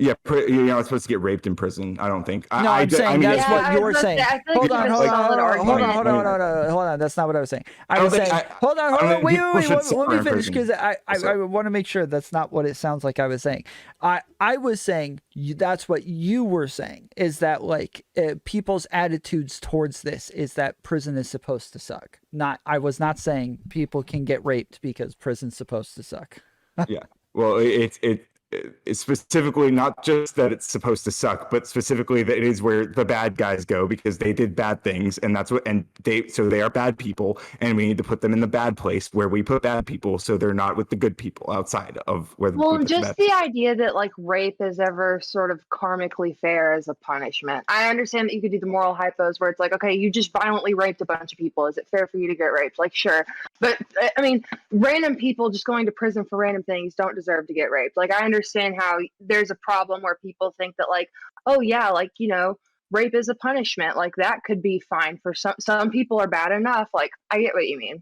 Yeah, you're not supposed to get raped in prison. I don't think. No, I'm saying mean, that's Yeah, what I you're was about to saying. say, I feel like Hold you on, have a hold solid on, argument. hold on. That's not what I was saying. I don't was think saying, I- hold on, I don't think wait, people should let suffer me in finish prison. because I Also. want to make sure that's not what it sounds like I was saying. I was saying that's what you were saying, is that like people's attitudes towards this is that prison is supposed to suck. I was not saying people can get raped because prison's supposed to suck. Yeah. Well, it's specifically not just that it's supposed to suck, but specifically that it is where the bad guys go because they did bad things, and they are bad people, and we need to put them in the bad place where we put bad people, so they're not with the good people outside of where we Well, put the just bad the people. idea that like rape is ever sort of karmically fair as a punishment. I understand that you could do the moral hypos where it's like, okay, you just violently raped a bunch of people. Is it fair for you to get raped? Like, sure. But I mean, random people just going to prison for random things don't deserve to get raped. Like, I understand how there's a problem where people think that like, oh yeah, like, you know, rape is a punishment. Like that could be fine for some people are bad enough. Like, I get what you mean.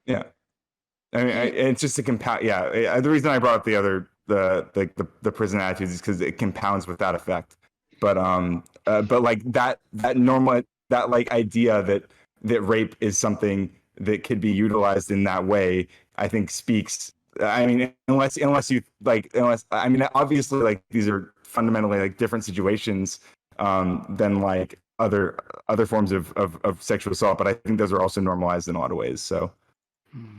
Yeah. I mean, it's just a compound. Yeah, the reason I brought up the prison attitudes is because it compounds with that effect. But like that normal that like idea that rape is something that could be utilized in that way, I think speaks. I mean, unless I mean, obviously, like these are fundamentally like different situations than like other forms of sexual assault. But I think those are also normalized in a lot of ways. So.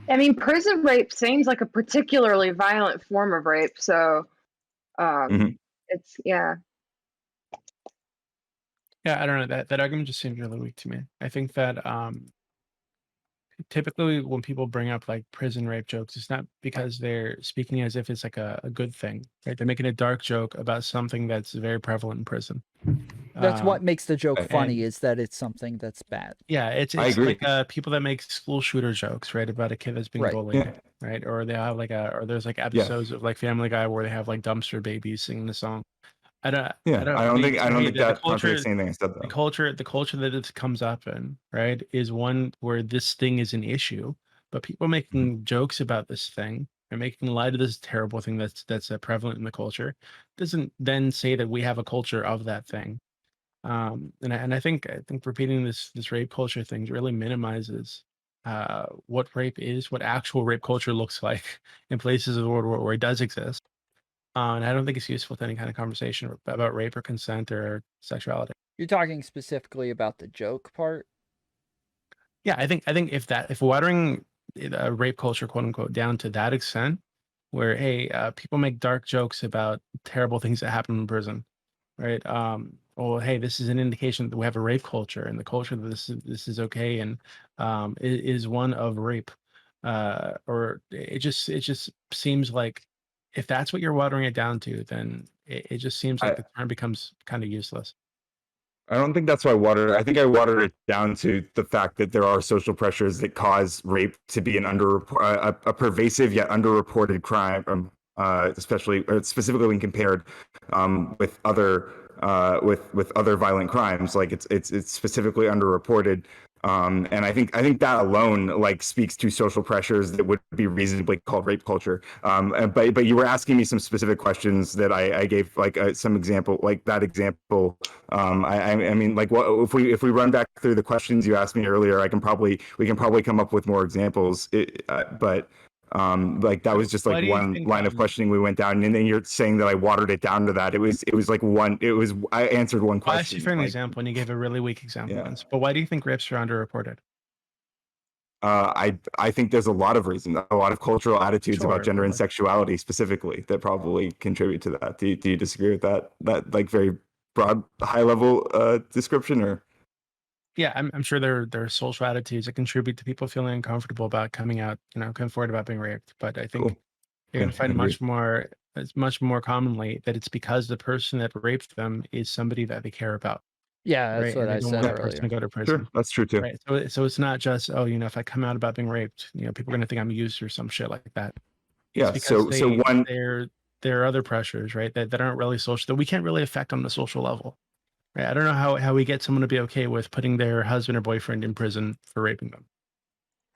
I mean, prison rape seems like a particularly violent form of rape, so it's yeah. Yeah, I don't know, that argument just seems really weak to me. I think that typically when people bring up like prison rape jokes, it's not because they're speaking as if it's like a good thing, right? They're making a dark joke about something that's very prevalent in prison. That's what makes the joke funny, and- is that it's something that's bad. Yeah, it's I agree. like people that make school shooter jokes, right, about a kid that's being Right. bullied, Yeah. right? Or they have like or there's like episodes of like Family Guy where they have like dumpster babies singing the song. I don't think that contradicts anything I said though. the culture that it comes up in, right, is one where this thing is an issue, but people making jokes about this thing and making light of this terrible thing that's prevalent in the culture doesn't then say that we have a culture of that thing. And I think repeating this rape culture thing really minimizes what rape is, what actual rape culture looks like in places of the world where it does exist. And I don't think it's useful to any kind of conversation about rape or consent or sexuality. You're talking specifically about the joke part? Yeah, I think if watering rape culture, quote unquote, down to that extent, where hey, people make dark jokes about terrible things that happen in prison, right? Well, hey, this is an indication that we have a rape culture, and the culture that this is okay, and is one of rape, or it just seems like if that's what you're watering it down to, then it just seems like the term becomes kind of useless. I don't think that's why I think I watered it down to the fact that there are social pressures that cause rape to be a pervasive yet underreported crime, specifically when compared with other violent crimes. Like it's specifically underreported. And I think that alone like speaks to social pressures that would be reasonably called rape culture. But you were asking me some specific questions that I gave like some example, like that example. I mean, like what if we run back through the questions you asked me earlier, we can probably come up with more examples. Like that was just like one line of questioning we went down, and then you're saying that I watered it down to that. It was like I answered one question. I asked you for an example, and you gave a really weak example. Yeah. But why do you think rapes are underreported? I think there's a lot of reasons, a lot of cultural attitudes about gender and sexuality specifically that probably contribute to that. Do you disagree with that like very broad, high level description, or? Yeah, I'm sure there are social attitudes that contribute to people feeling uncomfortable about coming out, coming forward about being raped. But I think you're going to find much more commonly that it's because the person that raped them is somebody that they care about. Yeah, that's what I said that person to earlier. go to prison. Sure, that's true too. Right. So it's not just if I come out about being raped, people are going to think I'm used or some shit like that. Yeah. There are other pressures, right, that aren't really social, that we can't really affect on the social level. Right? I don't know how we get someone to be okay with putting their husband or boyfriend in prison for raping them.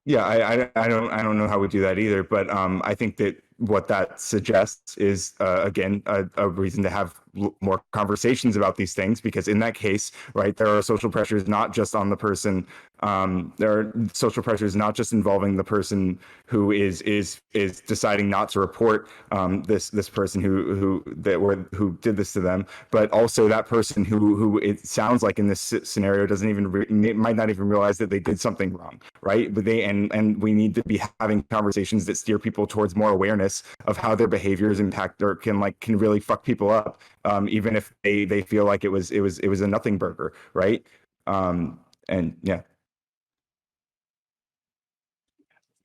Yeah, I don't know how we do that either, but I think that what that suggests is again a reason to have more conversations about these things, because in that case, right, there are social pressures not just on the person. There are social pressures not just involving the person who is deciding not to report this person who did this to them, but also that person who it sounds like in this scenario doesn't even might not even realize that they did something wrong, right? But and we need to be having conversations that steer people towards more awareness of how their behaviors impact or can really fuck people up, even if they feel like it was a nothing burger, right? And yeah.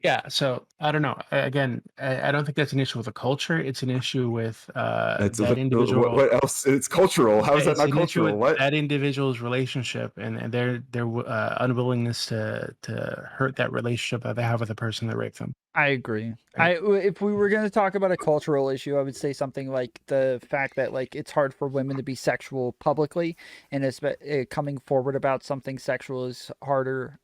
Yeah, so I don't know. Again, I don't think that's an issue with the culture. It's an issue with that individual. What else? It's cultural. How is that It's not an issue cultural? with What? that individual's relationship and their unwillingness to hurt that relationship that they have with the person that raped them. I agree. Right. If we were going to talk about a cultural issue, I would say something like the fact that like it's hard for women to be sexual publicly, and coming forward about something sexual is harder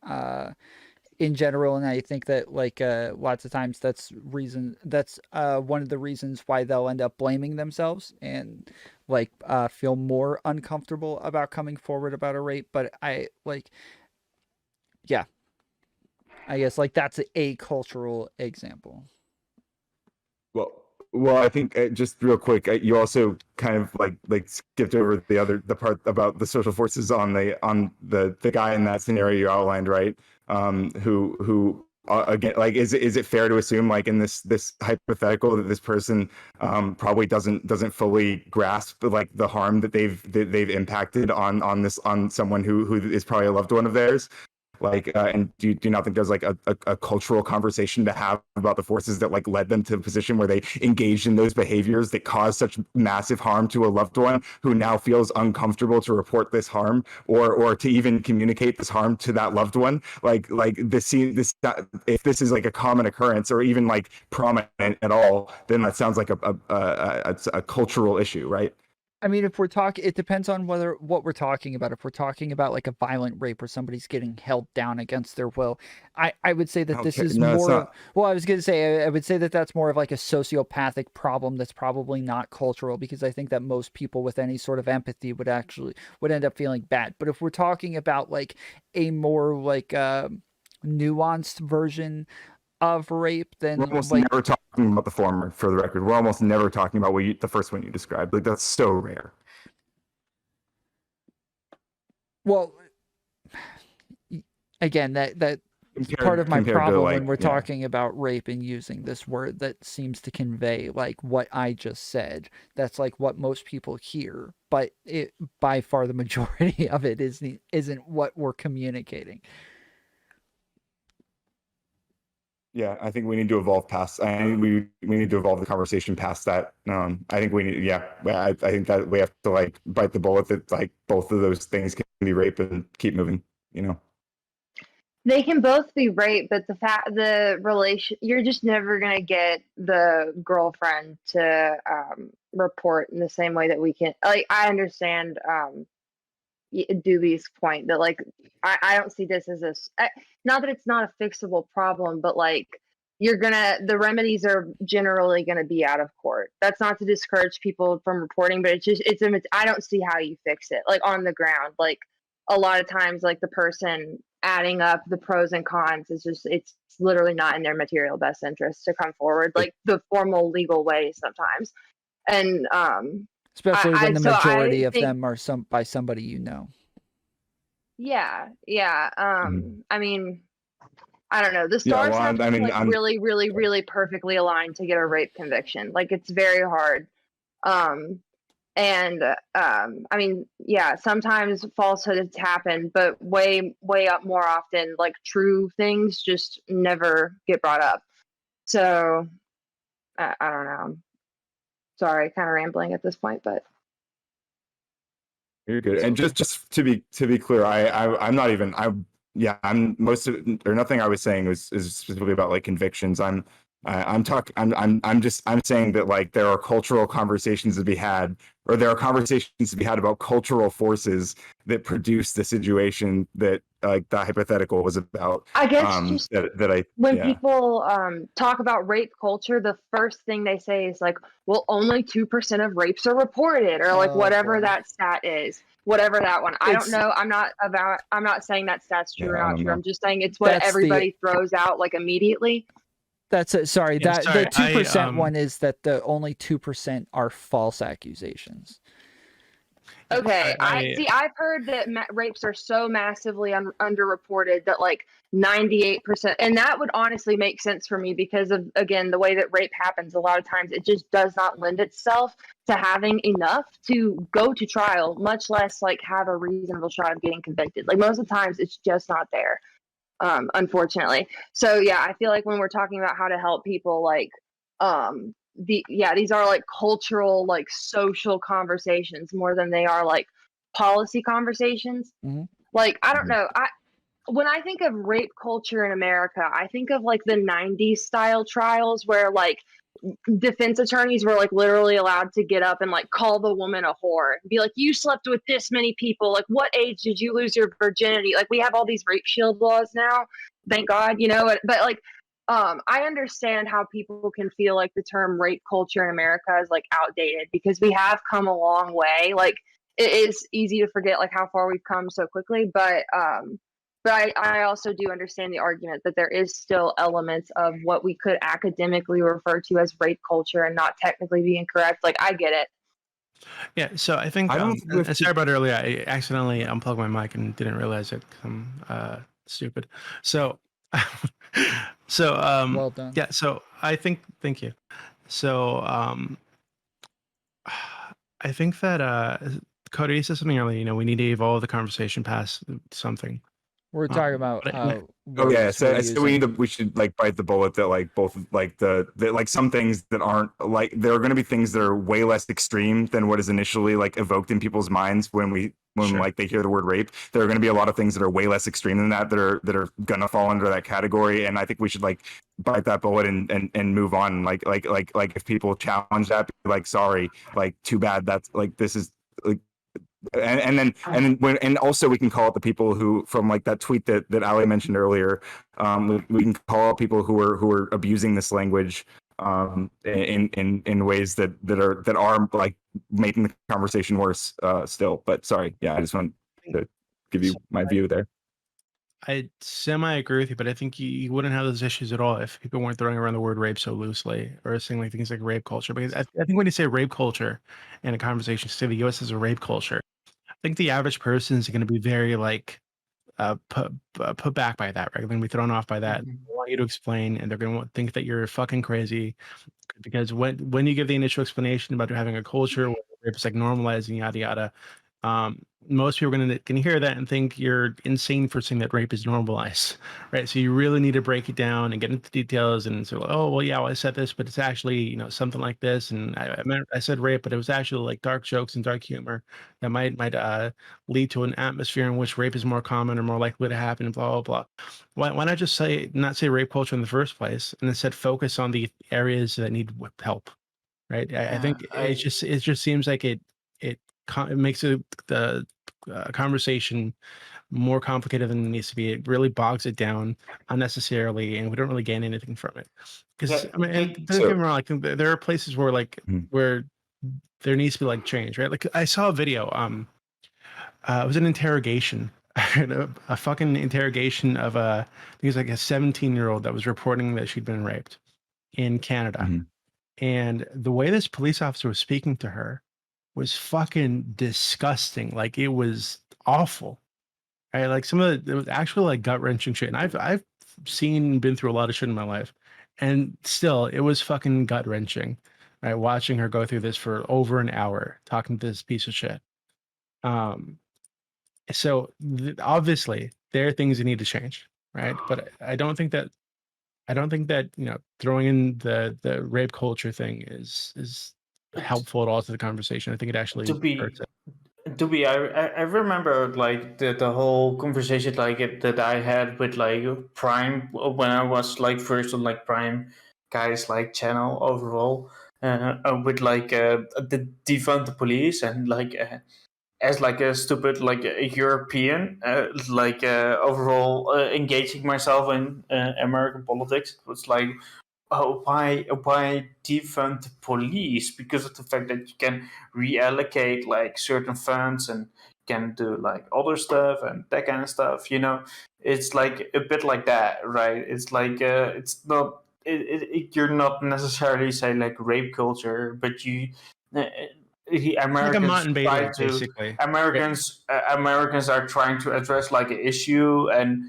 in general. And I think that like lots of times that's one of the reasons why they'll end up blaming themselves and like feel more uncomfortable about coming forward about a rape. But yeah. I guess like that's a cultural example. Well, I think just real quick, you also kind of like skipped over the part about the social forces on the guy in that scenario you outlined, right? Who again, like, is it fair to assume, like, in this hypothetical, that this person probably doesn't fully grasp like the harm that they've impacted on someone who is probably a loved one of theirs? Like, and do you not think there's like a cultural conversation to have about the forces that like led them to a position where they engaged in those behaviors that caused such massive harm to a loved one who now feels uncomfortable to report this harm or to even communicate this harm to that loved one? Like this if this is like a common occurrence or even like prominent at all, then that sounds like a cultural issue, right? I mean, if we're talking, it depends on what we're talking about. If we're talking about like a violent rape where somebody's getting held down against their will, I would say that this is more. Well, I was going to say, I would say that that's more of like a sociopathic problem that's probably not cultural, because I think that most people with any sort of empathy would end up feeling bad. But if we're talking about like a more like nuanced version of rape, then we're almost never talking about the former. For the record, we're almost never talking about the first one you described. Like, that's so rare. Well, again, that part of my problem when we're talking about rape and using this word that seems to convey like what I just said. That's like what most people hear, but it by far the majority of it isn't what we're communicating. Yeah, I think we need to evolve past. I think we need to evolve the conversation past that. I think we need. Yeah, I think that we have to like bite the bullet that like both of those things can be rape and keep moving. You know, they can both be rape, but the relation, you're just never gonna get the girlfriend to report in the same way that we can. Like, I understand Doobie's point that like I don't see this as not that it's not a fixable problem, but like the remedies are generally gonna be out of court. That's not to discourage people from reporting, but I don't see how you fix it like on the ground. Like a lot of times, like the person adding up the pros and cons is it's literally not in their material best interest to come forward like the formal legal way sometimes. And especially when the majority of them are by somebody you know. Yeah. I mean, I don't know. The stars have to be like really, really, really perfectly aligned to get a rape conviction. Like, it's very hard. I mean, yeah, sometimes falsehoods happen, but way up more often, like true things just never get brought up. So I don't know. Sorry, kind of rambling at this point, but you're good. And just to be clear, I'm not even I'm nothing I was saying is specifically about like convictions. I'm saying that like there are cultural conversations to be had, or there are conversations to be had about cultural forces that produce the situation that that hypothetical was about. I guess just That I when yeah. people talk about rape culture, the first thing they say is like, well, only 2% of rapes are reported, or like Oh, whatever boy. that stat is, whatever that one. I don't It's- know. I'm not saying that stat's true Yeah, or I not don't true. know. I'm just saying it's what That's the- everybody throws out like immediately. That's it. Sorry, Yeah, that sorry, the 2% I, one is that the only 2% are false accusations. Okay, I- I've heard that rapes are so massively underreported that like 98%, and that would honestly make sense for me because of, again, the way that rape happens. A lot of times it just does not lend itself to having enough to go to trial, much less like have a reasonable shot of getting convicted. Like most of the times it's just not there, unfortunately. So yeah, I feel like when we're talking about how to help people, like these are like cultural, like social conversations more than they are like policy conversations. Mhm. Like I don't know, when I think of rape culture in America, I think of like the 90s style trials where like defense attorneys were like literally allowed to get up and like call the woman a whore and be like, you slept with this many people, like what age did you lose your virginity? Like we have all these rape shield laws now, thank God, but like I understand how people can feel like the term rape culture in America is like outdated because we have come a long way. Like it is easy to forget like how far we've come so quickly, but I also do understand the argument that there is still elements of what we could academically refer to as rape culture and not technically be incorrect. Like I get it. Yeah, so I think I don't know if sorry about earlier. I accidentally unplugged my mic and didn't realize it. 'Cause I'm stupid. So, Well done. yeah. So I think, thank you. So I think that Cody, you said something earlier. We need to evolve the conversation past something. We're talking about but- Oh words yeah, we're so using. we should like bite the bullet that like both like the like some things that aren't like there are going to be things that are way less extreme than what is initially like evoked in people's minds when Sure. like they hear the word rape. There are going to be a lot of things that are way less extreme than that that are going to fall under that category, and I think we should like bite that bullet and move on. Like if people challenge that, be like sorry, like too bad. That's like this is like. And then also we can call out the people who from like that tweet that Ali mentioned earlier. We can call out people who are abusing this language in ways that are like making the conversation worse still. But sorry, yeah, I just want to give you my view there. I semi agree with you, but I think you wouldn't have those issues at all if people weren't throwing around the word rape so loosely or saying like things like rape culture. Because I think when you say rape culture in a conversation, say the U.S. has a rape culture, I think the average person is going to be very like put back by that, right? They're going to be thrown off by that. They want you to explain, and they're going to think that you're fucking crazy. Because when you give the initial explanation about having a culture where rape is like normalizing, yada yada, most people are going to hear that and think you're insane for saying that rape is normalized, right? So you really need to break it down and get into details and say, oh well, yeah, well, I said this, but it's actually something like this, and I said rape, but it was actually like dark jokes and dark humor that might lead to an atmosphere in which rape is more common or more likely to happen, and blah blah blah. Why not just not say rape culture in the first place, and instead focus on the areas that need help, right? I think it just seems like it makes the conversation more complicated than it needs to be. It really bogs it down unnecessarily, and we don't really gain anything from it. Because I mean, and don't get me wrong, like there are places where like where there needs to be like change, right? Like I saw a video. It was an interrogation. A fucking interrogation of I think it was like a 17-year-old that was reporting that she'd been raped in Canada. And the way this police officer was speaking to her was fucking disgusting. Like it was awful. Right? Like it was actually like gut-wrenching shit. And I've been through a lot of shit in my life. And still it was fucking gut-wrenching. Right? Watching her go through this for over an hour, talking to this piece of shit. So obviously there are things that need to change, right? But I don't think that throwing in the rape culture thing is helpful at all to the conversation. I think it actually hurts it. I remember like the whole conversation that I had with like Prime when I was like first on like PrimeCayes like channel overall with like the defund the police and like as like a stupid like a European, overall engaging myself in American politics. It was like, oh, why defund the police because of the fact that you can reallocate like certain funds and can do like other stuff and that kind of stuff. It's like a bit like that, right? It's like it's not. You're not necessarily say like rape culture, but you. Like a Mott Americans and try Bailey, to basically. Americans are trying to address like an issue and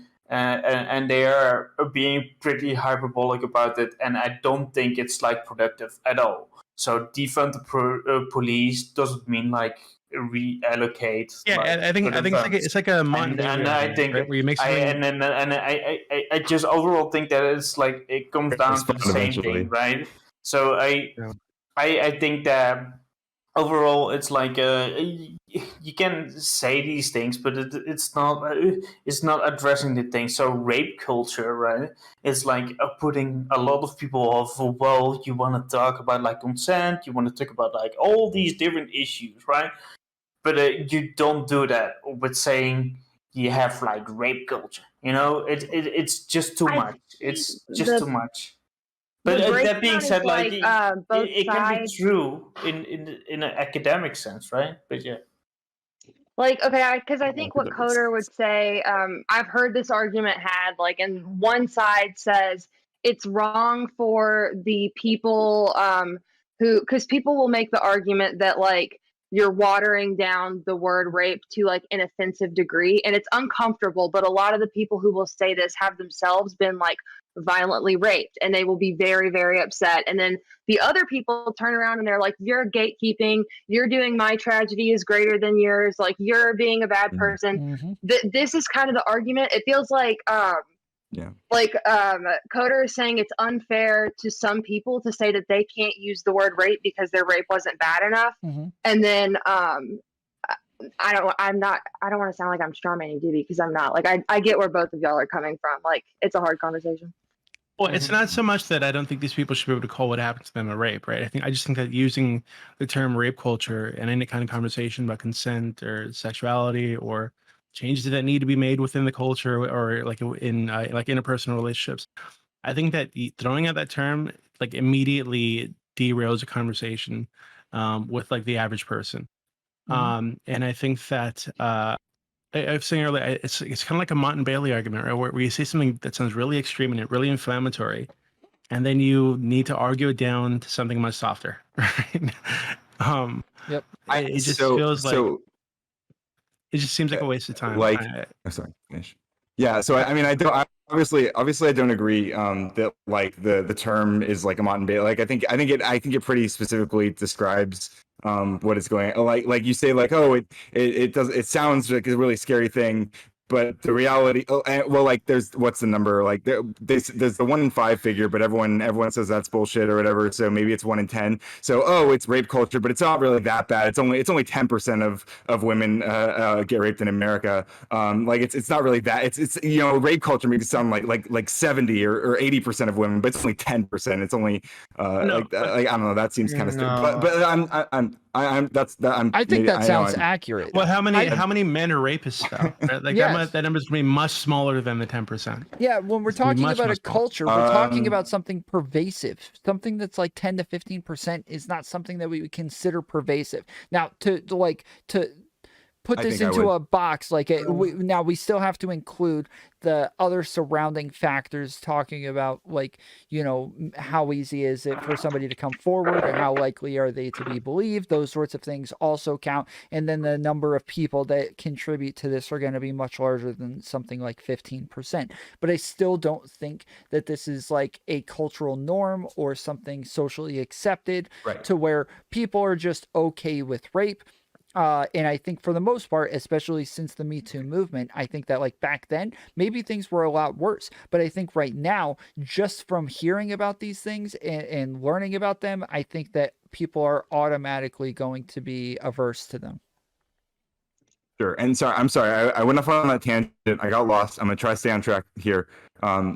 they are being pretty hyperbolic about it, and I don't think it's like productive at all. So defund the police doesn't mean like reallocate. Yeah, like, and I think it's like a Mott and Bailey and I argument, think right? Where you make something. I just overall think that it's like it comes down to the Respond same eventually. thing, right? So Yeah. I think that overall it's like you can say these things, but it's not addressing the thing. So rape culture, right? It's like putting a lot of people off. Well, you want to talk about like consent, you want to talk about like all these different issues, right? But you don't do that with saying you have like rape culture. It's just too I much. think It's just too the much. the But that being breakdown said, is like both it can be sides. true in an academic sense, right? But yeah. Like, okay, because I think what Coder would say, I've heard this argument had, like, and one side says it's wrong for the people because people will make the argument that, like, you're watering down the word rape to, like, an offensive degree, and it's uncomfortable, but a lot of the people who will say this have themselves been, like, violently raped, and they will be very, very upset. And then the other people turn around and they're like, you're gatekeeping, you're doing my tragedy is greater than yours, like you're being a bad person. This is kind of the argument. It feels like Coder is saying it's unfair to some people to say that they can't use the word rape because their rape wasn't bad enough. And then I don't want to sound like I'm strawmanning Dewey because I'm not. Like I get where both of y'all are coming from. Like it's a hard conversation. Well, it's not so much that I don't think these people should be able to call what happened to them a rape, right? I just think that using the term rape culture in any kind of conversation about consent or sexuality or changes that need to be made within the culture or like in like interpersonal relationships, I think that throwing out that term like immediately derails a conversation with like the average person. And I think that I was saying earlier, it's kind of like a Mott and Bailey argument, right? Where you say something that sounds really extreme and really inflammatory, and then you need to argue it down to something much softer, right? Yep. It just feels like it just seems like a waste of time. Like, I'm sorry, finish. Yeah, so I mean, obviously I don't agree that like the term is like a Mott and Bailey. Like I think it pretty specifically describes what is going on. Like you say, like, oh, it sounds like a really scary thing, but the reality, like there's what's the number, like there's the 1 in 5 figure, but everyone says that's bullshit or whatever, so maybe it's 1 in 10. So it's rape culture, but it's not really that bad. It's only 10% of women get raped in America. Like it's not really that. It's rape culture makes it sound like 70 or 80% of women, but it's only 10%. It's only like I don't know, that seems kind of stupid. But I think that sounds accurate. Well, how many men are rapists though? Right? Like that number's gonna be much smaller than the 10%. Yeah, when we're talking about a culture, we're talking about something pervasive. Something that's like 10 to 15% is not something that we would consider pervasive. Now, to put this into a box, like now we still have to include the other surrounding factors, talking about like, how easy is it for somebody to come forward and how likely are they to be believed. Those sorts of things also count. And then the number of people that contribute to this are going to be much larger than something like 15%. But I still don't think that this is like a cultural norm or something socially accepted to where people are just okay with rape. And I think for the most part, especially since the Me Too movement, I think that like back then, maybe things were a lot worse. But I think right now, just from hearing about these things and learning about them, I think that people are automatically going to be averse to them. Sure. And I'm sorry. I went off on that tangent. I got lost. I'm gonna try to stay on track here. But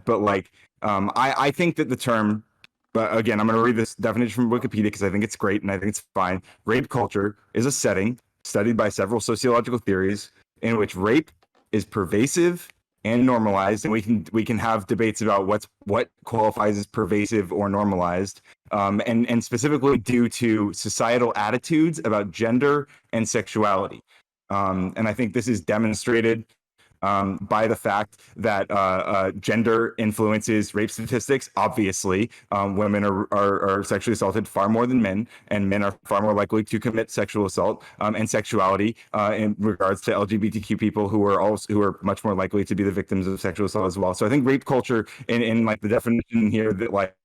like, I think that the term. But again, I'm going to read this definition from Wikipedia because I think it's great and I think it's fine. Rape culture is a setting studied by several sociological theories in which rape is pervasive and normalized, and we can have debates about what qualifies as pervasive or normalized, and specifically due to societal attitudes about gender and sexuality. And I think this is demonstrated by the fact that gender influences rape statistics. Obviously, women are sexually assaulted far more than men, and men are far more likely to commit sexual assault, and sexuality in regards to LGBTQ people who are much more likely to be the victims of sexual assault as well. So I think rape culture in like the definition here that like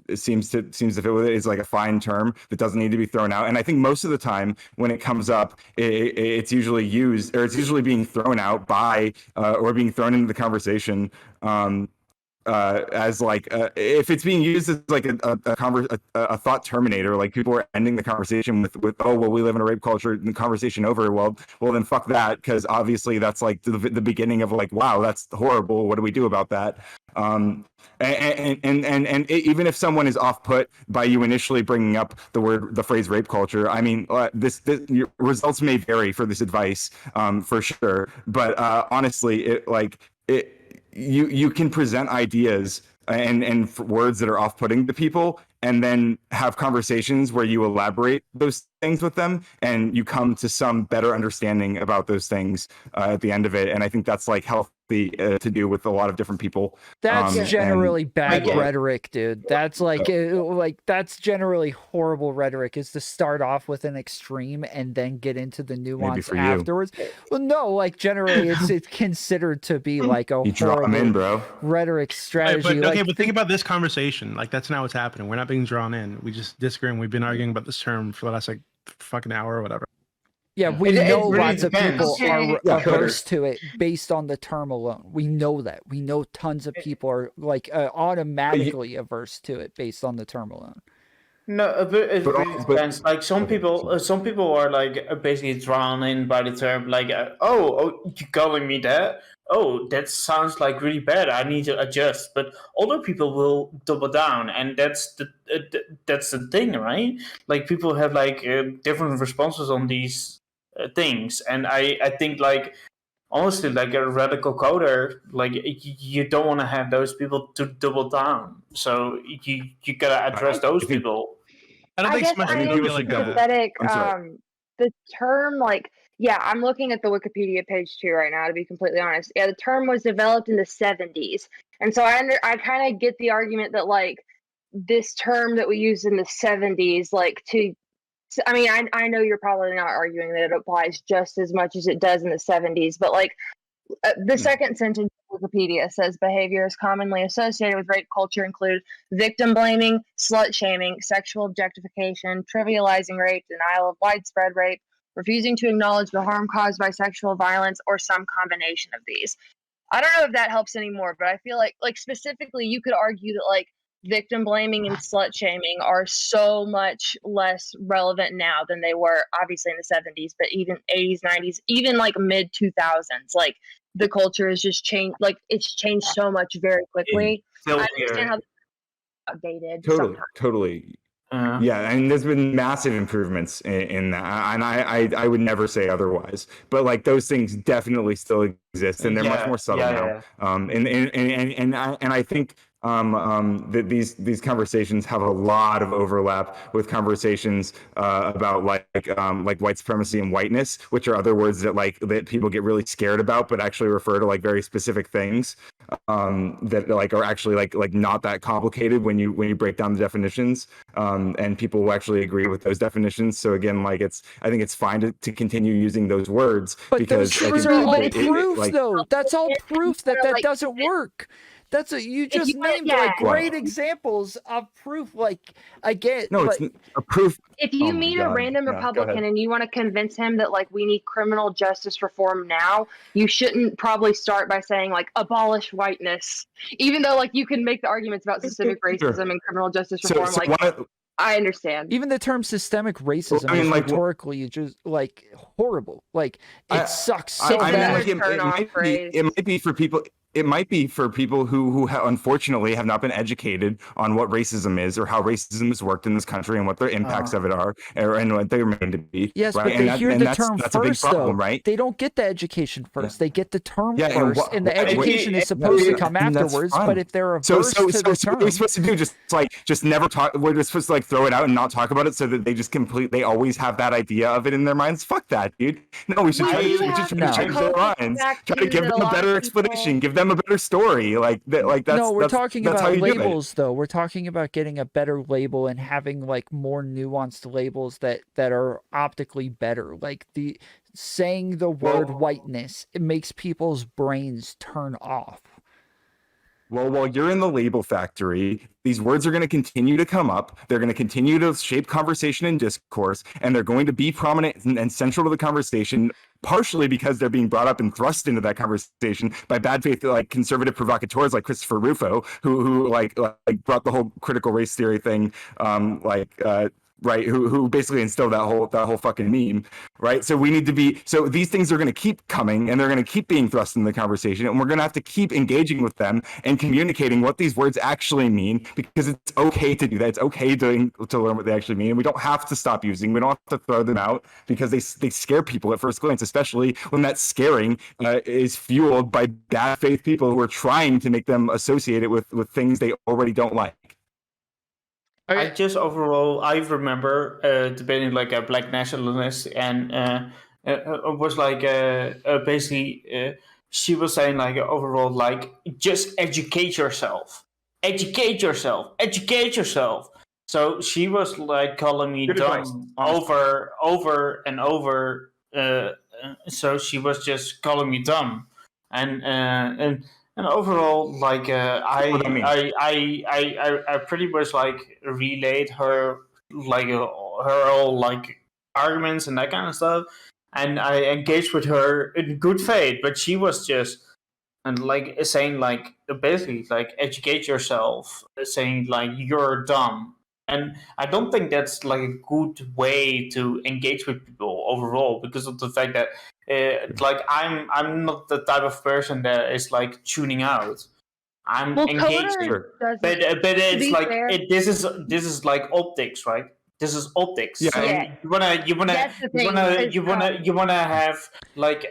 it seems to fit with it is like a fine term that doesn't need to be thrown out. And I think most of the time when it comes up, it's usually used, or it's usually being thrown out by or being thrown into the conversation as like if it's being used as like a thought terminator, like people are ending the conversation with oh well, we live in a rape culture, and the conversation over. Well then fuck that, because obviously that's like the beginning of like, wow, that's horrible, what do we do about that? And even if someone is off put by you initially bringing up the phrase rape culture, I mean, this your results may vary for this advice, for sure. But honestly, you can present ideas and words that are off-putting to people, and then have conversations where you elaborate those things with them, and you come to some better understanding about those things at the end of it. And I think that's like healthy to do with a lot of different people. That's generally bad Yeah. rhetoric, dude. That's like that's generally horrible rhetoric, is to start off with an extreme and then get into the nuance for you. afterwards. Well, no, like generally it's considered to be like a You draw them in, horrible bro. rhetoric strategy. But, okay, like, but think about this conversation. Like, that's not what's happening. We're not being drawn in. We just disagree, and we've been arguing about this term for the last like fucking hour or whatever. yeah, we It know really lots of people depends. are Yeah, averse to it based on the term alone. We know that. We know tons of people are like automatically averse to it based on the term alone. No, it But really also- depends. Like some people are like basically drawn in by the term. Like, oh, you calling me that? Oh, that sounds like really bad. I need to adjust. But other people will double down, and that's the thing, right? Like people have like different responses on these things, and I think like honestly, like a radical coder, like you don't want to have those people to double down. So you gotta address those think- people. I don't think so guess much I people am feel like sympathetic. I'm sorry. The term, like, yeah, I'm looking at the Wikipedia page too right now, to be completely honest. Yeah, the term was developed in the 70s. And so I kind of get the argument that, like, this term that we used in the 70s, like, I mean, I know you're probably not arguing that it applies just as much as it does in the 70s, but, like, the second sentence of Wikipedia says behaviors commonly associated with rape culture include victim blaming, slut shaming, sexual objectification, trivializing rape, denial of widespread rape, refusing to acknowledge the harm caused by sexual violence, or some combination of these. I don't know if that helps anymore, but I feel like specifically you could argue that like victim blaming and slut shaming are so much less relevant now than they were obviously in the 70s, but even 80s, 90s, even like mid 2000s. Like the culture has just changed, like it's changed so much very quickly. Still I here. understand how it's outdated. Totally. Yeah, and there's been massive improvements in that, and I would never say otherwise. But like those things definitely still exist, and they're much more subtle now. And I think that these conversations have a lot of overlap with conversations about like white supremacy and whiteness, which are other words that people get really scared about, but actually refer to like very specific things that like are actually like not that complicated when you break down the definitions, and people will actually agree with those definitions. So again, like I think it's fine to continue using those words, But because those I things think are all it- proof, like- though. That's all proof that like, doesn't work. That's you just you wanna- named like yeah. great examples of proof. Like I get, No, but it's a proof. If you Oh my meet a God. random Yeah, go Republican ahead. and you want to convince him that like we need criminal justice reform now, you shouldn't probably start by saying like abolish whiteness, even though like you can make the arguments about systemic Sure. racism and criminal justice So, reform. so Like one, I understand. even the term systemic racism I mean, is like, rhetorically just like horrible. Like it sucks so It's I mean, bad. like another turn-off phrase. it might be for people. it might be for people who unfortunately have not been educated on what racism is or how racism has worked in this country and what the impacts of it are and what they remain to be. Yes, right? but they hear the term that's a big first, problem, though. right? They don't get the education first. They get the term Yeah, and first, and the education is supposed to come and that's afterwards. fine. But if they're averse So to the what are we term, supposed to do? Just never talk. We're just supposed to like throw it out and not talk about it, so that they just they always have that idea of it in their minds. Fuck that, dude. No, we should We try do to have try to to change their code minds. back Try to to give that them a a lot better of people- explanation. Give them a better story. Like that. Like that's no, we're that's, talking that's how about you do it. labels, though. We're talking about getting a better label and having like more nuanced labels that are optically better. Like saying the word whiteness, it makes people's brains turn off. Well, while you're in the label factory, these words are going to continue to come up. They're going to continue to shape conversation and discourse, and they're going to be prominent and central to the conversation, partially because they're being brought up and thrust into that conversation by bad faith, like conservative provocateurs like Christopher Rufo, who brought the whole critical race theory thing, right, who basically instilled that whole fucking meme, right? So we need to be, so these things are going to keep coming and they're going to keep being thrust in the conversation, and we're going to have to keep engaging with them and communicating what these words actually mean, because it's okay to do that. It's okay to learn what they actually mean, and we don't have to stop using. We don't have to throw them out because they scare people at first glance, especially when that scaring is fueled by bad faith people who are trying to make them associate it with things they already don't like. I just overall, I remember debating like a black nationalist, and it was like basically she was saying like overall like just educate yourself. So she was like calling me Good advice, dumb honestly. over and over. So she was just calling me dumb, and overall, like What that mean? I pretty much like relayed her like her all like arguments and that kind of stuff, and I engaged with her in good faith. But she was just and like saying like basically like educate yourself, saying like you're dumb. And I don't think that's like a good way to engage with people overall, because of the fact that like I'm not the type of person that is like tuning out. I'm Well, engaged, Coder doesn't. but it's be like fair- this is like optics, right? This is optics. Yeah. So Yeah. you wanna That's the thing, because, you wanna have like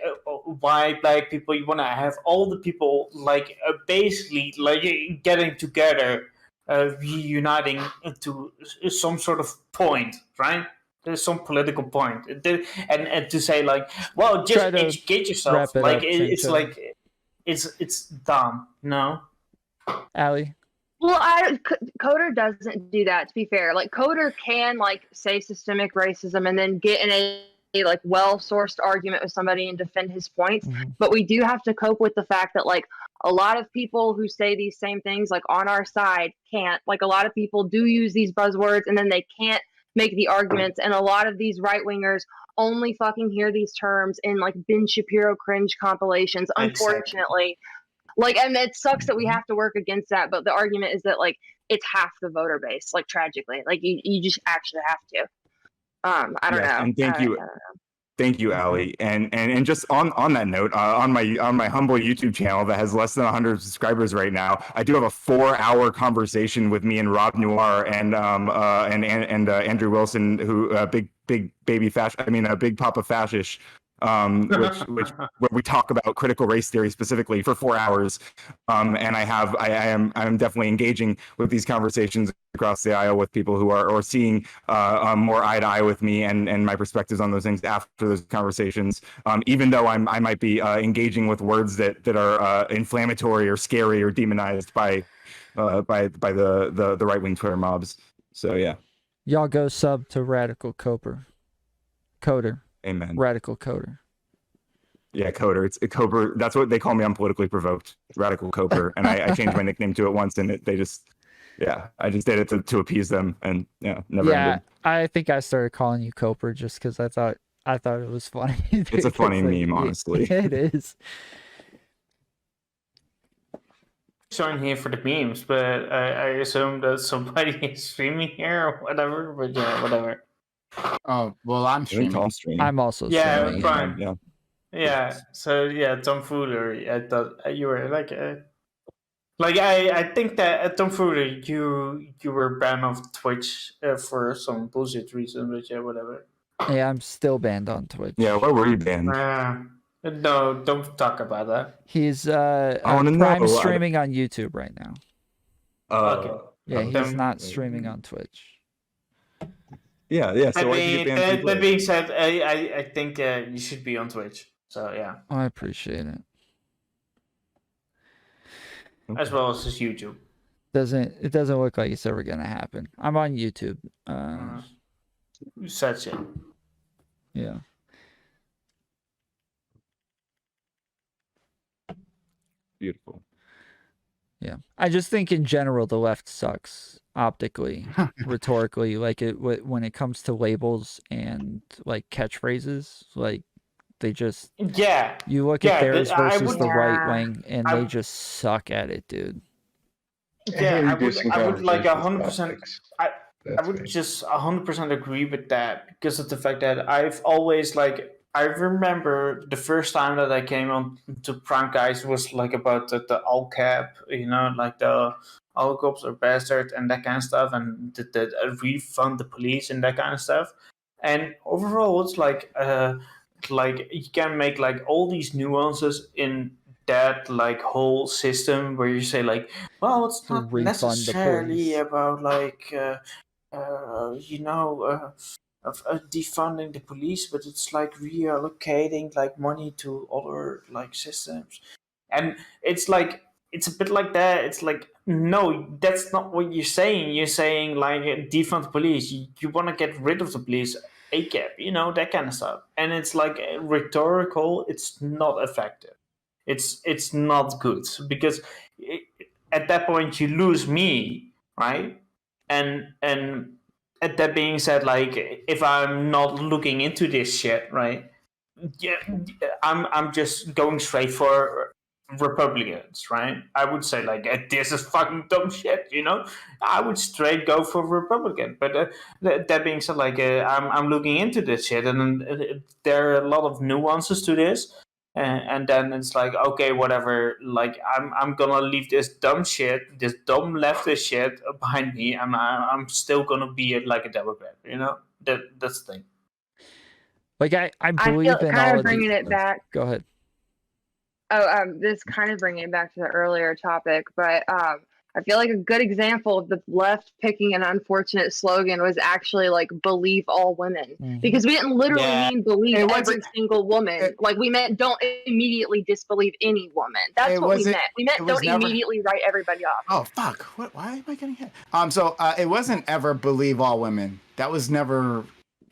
white black people. You wanna have all the people like basically like getting together, reuniting into some sort of point, right? There's some political point, and to say like, well, just Try to educate yourself. wrap it Like up, it's Chincho. like it's dumb, no. Allie, Well, Coder doesn't do that. To be fair, like Coder can like say systemic racism and then get in a like well-sourced argument with somebody and defend his points. Mhm. But we do have to cope with the fact that like a lot of people who say these same things like on our side can't. Like a lot of people do use these buzzwords and then they can't make the arguments. And a lot of these right-wingers only fucking hear these terms in like Ben Shapiro cringe compilations. Exactly. Unfortunately. Like, and it sucks that we have to work against that, but the argument is that like it's half the voter base, like tragically, like you just actually have to. I don't Yes, know. and thank I you. don't know. Thank you, Allie. And just on that note, on my humble YouTube channel that has less than 100 subscribers right now, I do have a 4-hour conversation with me and Rob Noir and Andrew Wilson, who big baby a big papa fascist, which where we talk about critical race theory specifically for 4 hours. And I'm definitely engaging with these conversations across the aisle with people who are seeing more eye to eye with me and my perspectives on those things after those conversations. Even though I might be engaging with words that are inflammatory or scary or demonized by the right wing Twitter mobs. So yeah, y'all go sub to Radical Coder. amen. Radical Coder. Yeah, Coder. It's a Coder. That's what they call me on Politically Provoked. Radical Coder. And I changed my nickname to it once, and I just did it to appease them, and never ended. I think I started calling you Coper just because I thought it was funny. It's a funny meme, honestly. It is. Showing here for the memes, but I assume that somebody is streaming here or whatever. But yeah, whatever. Oh well, I'm I think streaming. Tom's streaming. I'm also Yeah, streaming. fine. Yeah. Yeah. So yeah, tomfoolery. I thought you were like I think that at tomfoolery you were banned off Twitch for some bullshit reason, but yeah, whatever. Yeah, I'm still banned on Twitch. Yeah, where were you banned? No, don't talk about that. He's wanna Prime know. streaming on YouTube right now. Okay. Yeah, he's Then- not streaming on Twitch. Yeah. So why did you get banned? That being said, I think you should be on Twitch. So yeah, Oh, I appreciate it. as well as his YouTube. It doesn't look like it's ever gonna happen. I'm on YouTube. Such it. Yeah. Beautiful. Yeah. I just think in general the left sucks optically, rhetorically, like when it comes to labels and like catchphrases, like they just Yeah. you look at theirs I versus would- the right Yeah. wing and I- they just suck at it, dude. Yeah, I would like Conversations 100%. topics. I That's would me. just 100% agree with that because of the fact that I've always I remember the first time that I came on to PrimeCayes was like about the all cap, like the all cops are bastards and that kind of stuff, and the refund the police and that kind of stuff. And overall, it's like you can make like all these nuances in that like whole system where you say like, well, it's To not refund the necessarily police. about of defunding the police, but it's like reallocating like money to other like systems, and it's like it's a bit like that. It's like no, that's not what you're saying. You're saying like defund the police. You want to get rid of the police, ACAP, that kind of stuff, and it's like rhetorical. It's not effective. It's not good because at that point you lose me, right? And at that being said, like if I'm not looking into this shit, right? Yeah, I'm just going straight for Republicans, right? I would say like this is fucking dumb shit, I would straight go for Republican. But that being said, like I'm looking into this shit, and there are a lot of nuances to this. And then it's like, okay, whatever. Like I'm gonna leave this dumb shit, this dumb leftist shit behind me, and I'm still gonna be like a Democrat. That's the thing. Like I I believe feel in kind all of of bringing the. it back. Go ahead. This kind of bringing it back to the earlier topic, but I feel like a good example of the left picking an unfortunate slogan was actually like believe all women, Mhm. because we didn't literally Yeah. mean believe It every wasn't- single woman. Like we meant don't immediately disbelieve any woman. That's It what we wasn't- meant. We meant it was don't never- immediately write everybody off. Oh fuck! What? Why am I getting hit? So it wasn't ever believe all women. That was never.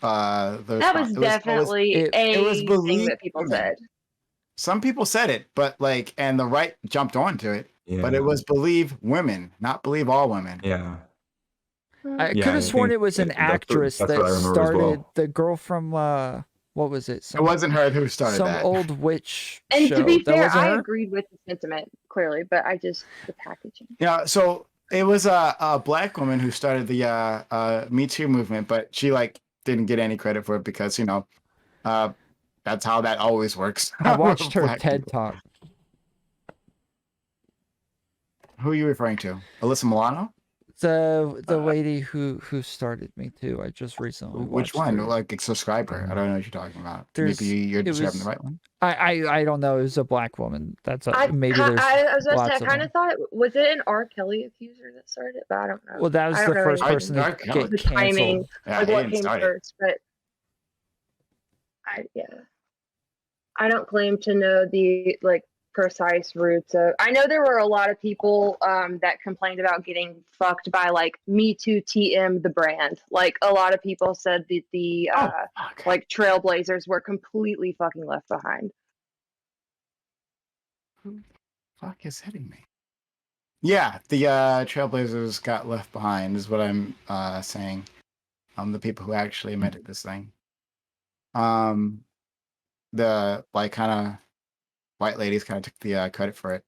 The That was response. definitely it was a thing believe that people women. said. Some people said it, but and the right jumped onto it. Yeah. But it was believe women, not believe all women. Yeah. I Yeah, could I have sworn think it was an that's what- actress that's that what I remember as started well. the girl from what was it? It wasn't her who started some that. old witch And show. to be That fair, wasn't I her? agreed with the sentiment clearly, but the packaging. Yeah. So it was a black woman who started the Me Too movement, but she didn't get any credit for it because that's how that always works. I watched her Black TED people. talk. Who are you referring to? Alyssa Milano? The lady who started Me Too. I just recently Which watched one? her. Like a subscriber? I don't know what you're talking about. There's- Maybe you're it describing was- the right one. I don't know. It was a black woman. That's maybe I there's was about to lots say, I of kind them. of thought, was it an R. Kelly accuser that started it? But I don't know. Well, that was I the don't know first anything. person to R. Kelly. get The timing, canceled. Yeah, like he what didn't came start it. first, but I don't claim to know the precise roots of. I know there were a lot of people that complained about getting fucked by Me Too TM the brand. Like a lot of people said that the Fuck. trailblazers were completely fucking left behind. Fuck is hitting me. Yeah, the Trailblazers got left behind is what I'm saying. The people who actually invented this thing. The kind of white ladies kind of took the credit for it.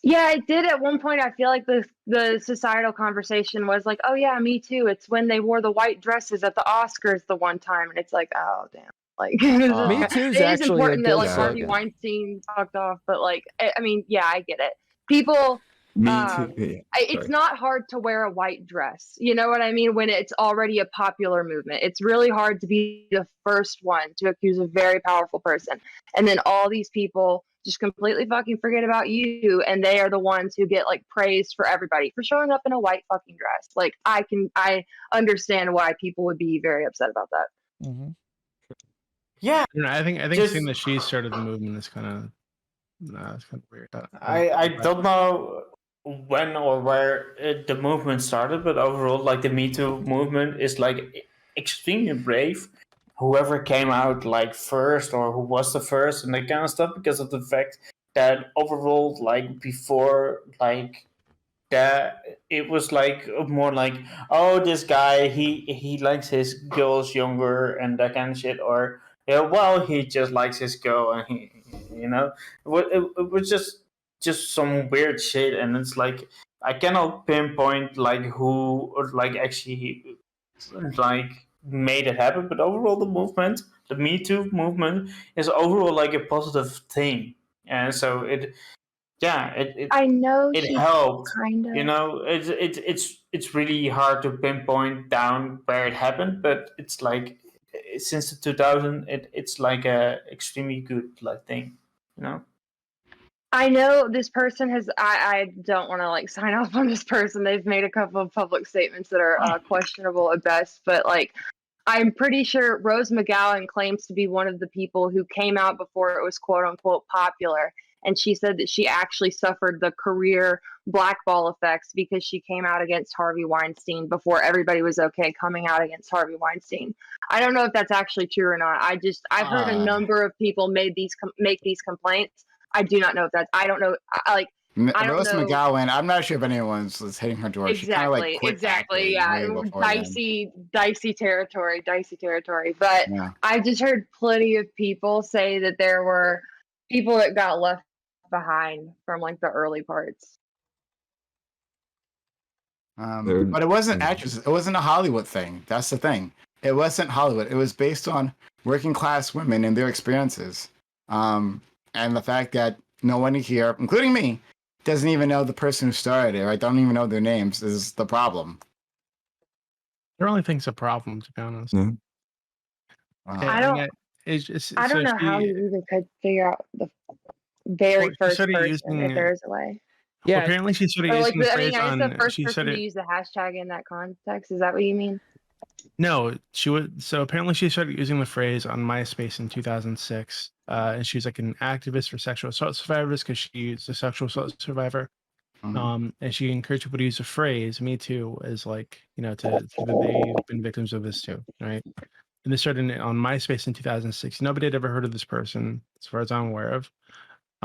Yeah, it did at one point. I feel like the societal conversation was like, "Oh yeah, me too." It's when they wore the white dresses at the Oscars the one time, and it's like, "Oh damn!" Like, Me Too's it is actually a important that good like Yeah. Harvey slogan. Weinstein fucked off, but like, I mean, yeah, I get it. People, Me um, too. Yeah, it's sorry. not hard to wear a white dress. You know what I mean? When it's already a popular movement, it's really hard to be the first one to accuse a very powerful person, and then all these people just completely fucking forget about you, and they are the ones who get like praised for everybody for showing up in a white fucking dress. Like, I understand why people would be very upset about that. Mm-hmm. Yeah, You know, I think Just- saying that she started the movement is kind of it's kind of weird. I don't know when or where the movement started, but overall, like the Me Too movement is like extremely brave. Whoever came out like first or who was the first and that kind of stuff, because of the fact that overall, like before, like that it was like more like, oh, this guy he likes his girls younger and that kind of shit, or yeah, well, he just likes his girl and he, it was just some weird shit, and it's like I cannot pinpoint like who or like actually like made it happen, but overall the movement, the Me Too movement, is overall like a positive thing, and so I know it she helped. kind of. You know, it's really hard to pinpoint down where it happened, but it's like since the 2000, it's like a extremely good like thing. You know. I know this person has. I don't want to like sign off on this person. They've made a couple of public statements that are questionable at best, but like I'm pretty sure Rose McGowan claims to be one of the people who came out before it was quote unquote popular. And she said that she actually suffered the career blackball effects because she came out against Harvey Weinstein before everybody was okay coming out against Harvey Weinstein. I don't know if that's actually true or not. I've heard a number of people make these complaints. I do not know if that's. I don't know. I don't Rose know. McGowan, I'm not sure if anyone was hitting her door. She kind of like quit Exactly. acting Yeah, way before then. dicey territory. But Yeah. I just heard plenty of people say that there were people that got left behind from like the early parts. But it wasn't actresses. It wasn't a Hollywood thing. That's the thing. It wasn't Hollywood. It was based on working class women and their experiences. And the fact that no one here, including me, doesn't even know the person who started it, or I don't even know their names, is the problem. I don't really think it's a problem, to be honest. Yeah. I don't. I don't know how you even could figure out the very first person if there is a way. Yeah, Well, apparently she started Or using like, the I phrase mean, I guess the on. first She person started. to use the hashtag in that context. Is that what you mean? No, she would. So apparently, she started using the phrase on MySpace in 2006, and she was like an activist for sexual assault survivors because she's a sexual assault survivor. And she encouraged people to use the phrase "Me Too" as like to that they've been victims of this too, right? And this started on MySpace in 2006. Nobody had ever heard of this person, as far as I'm aware of.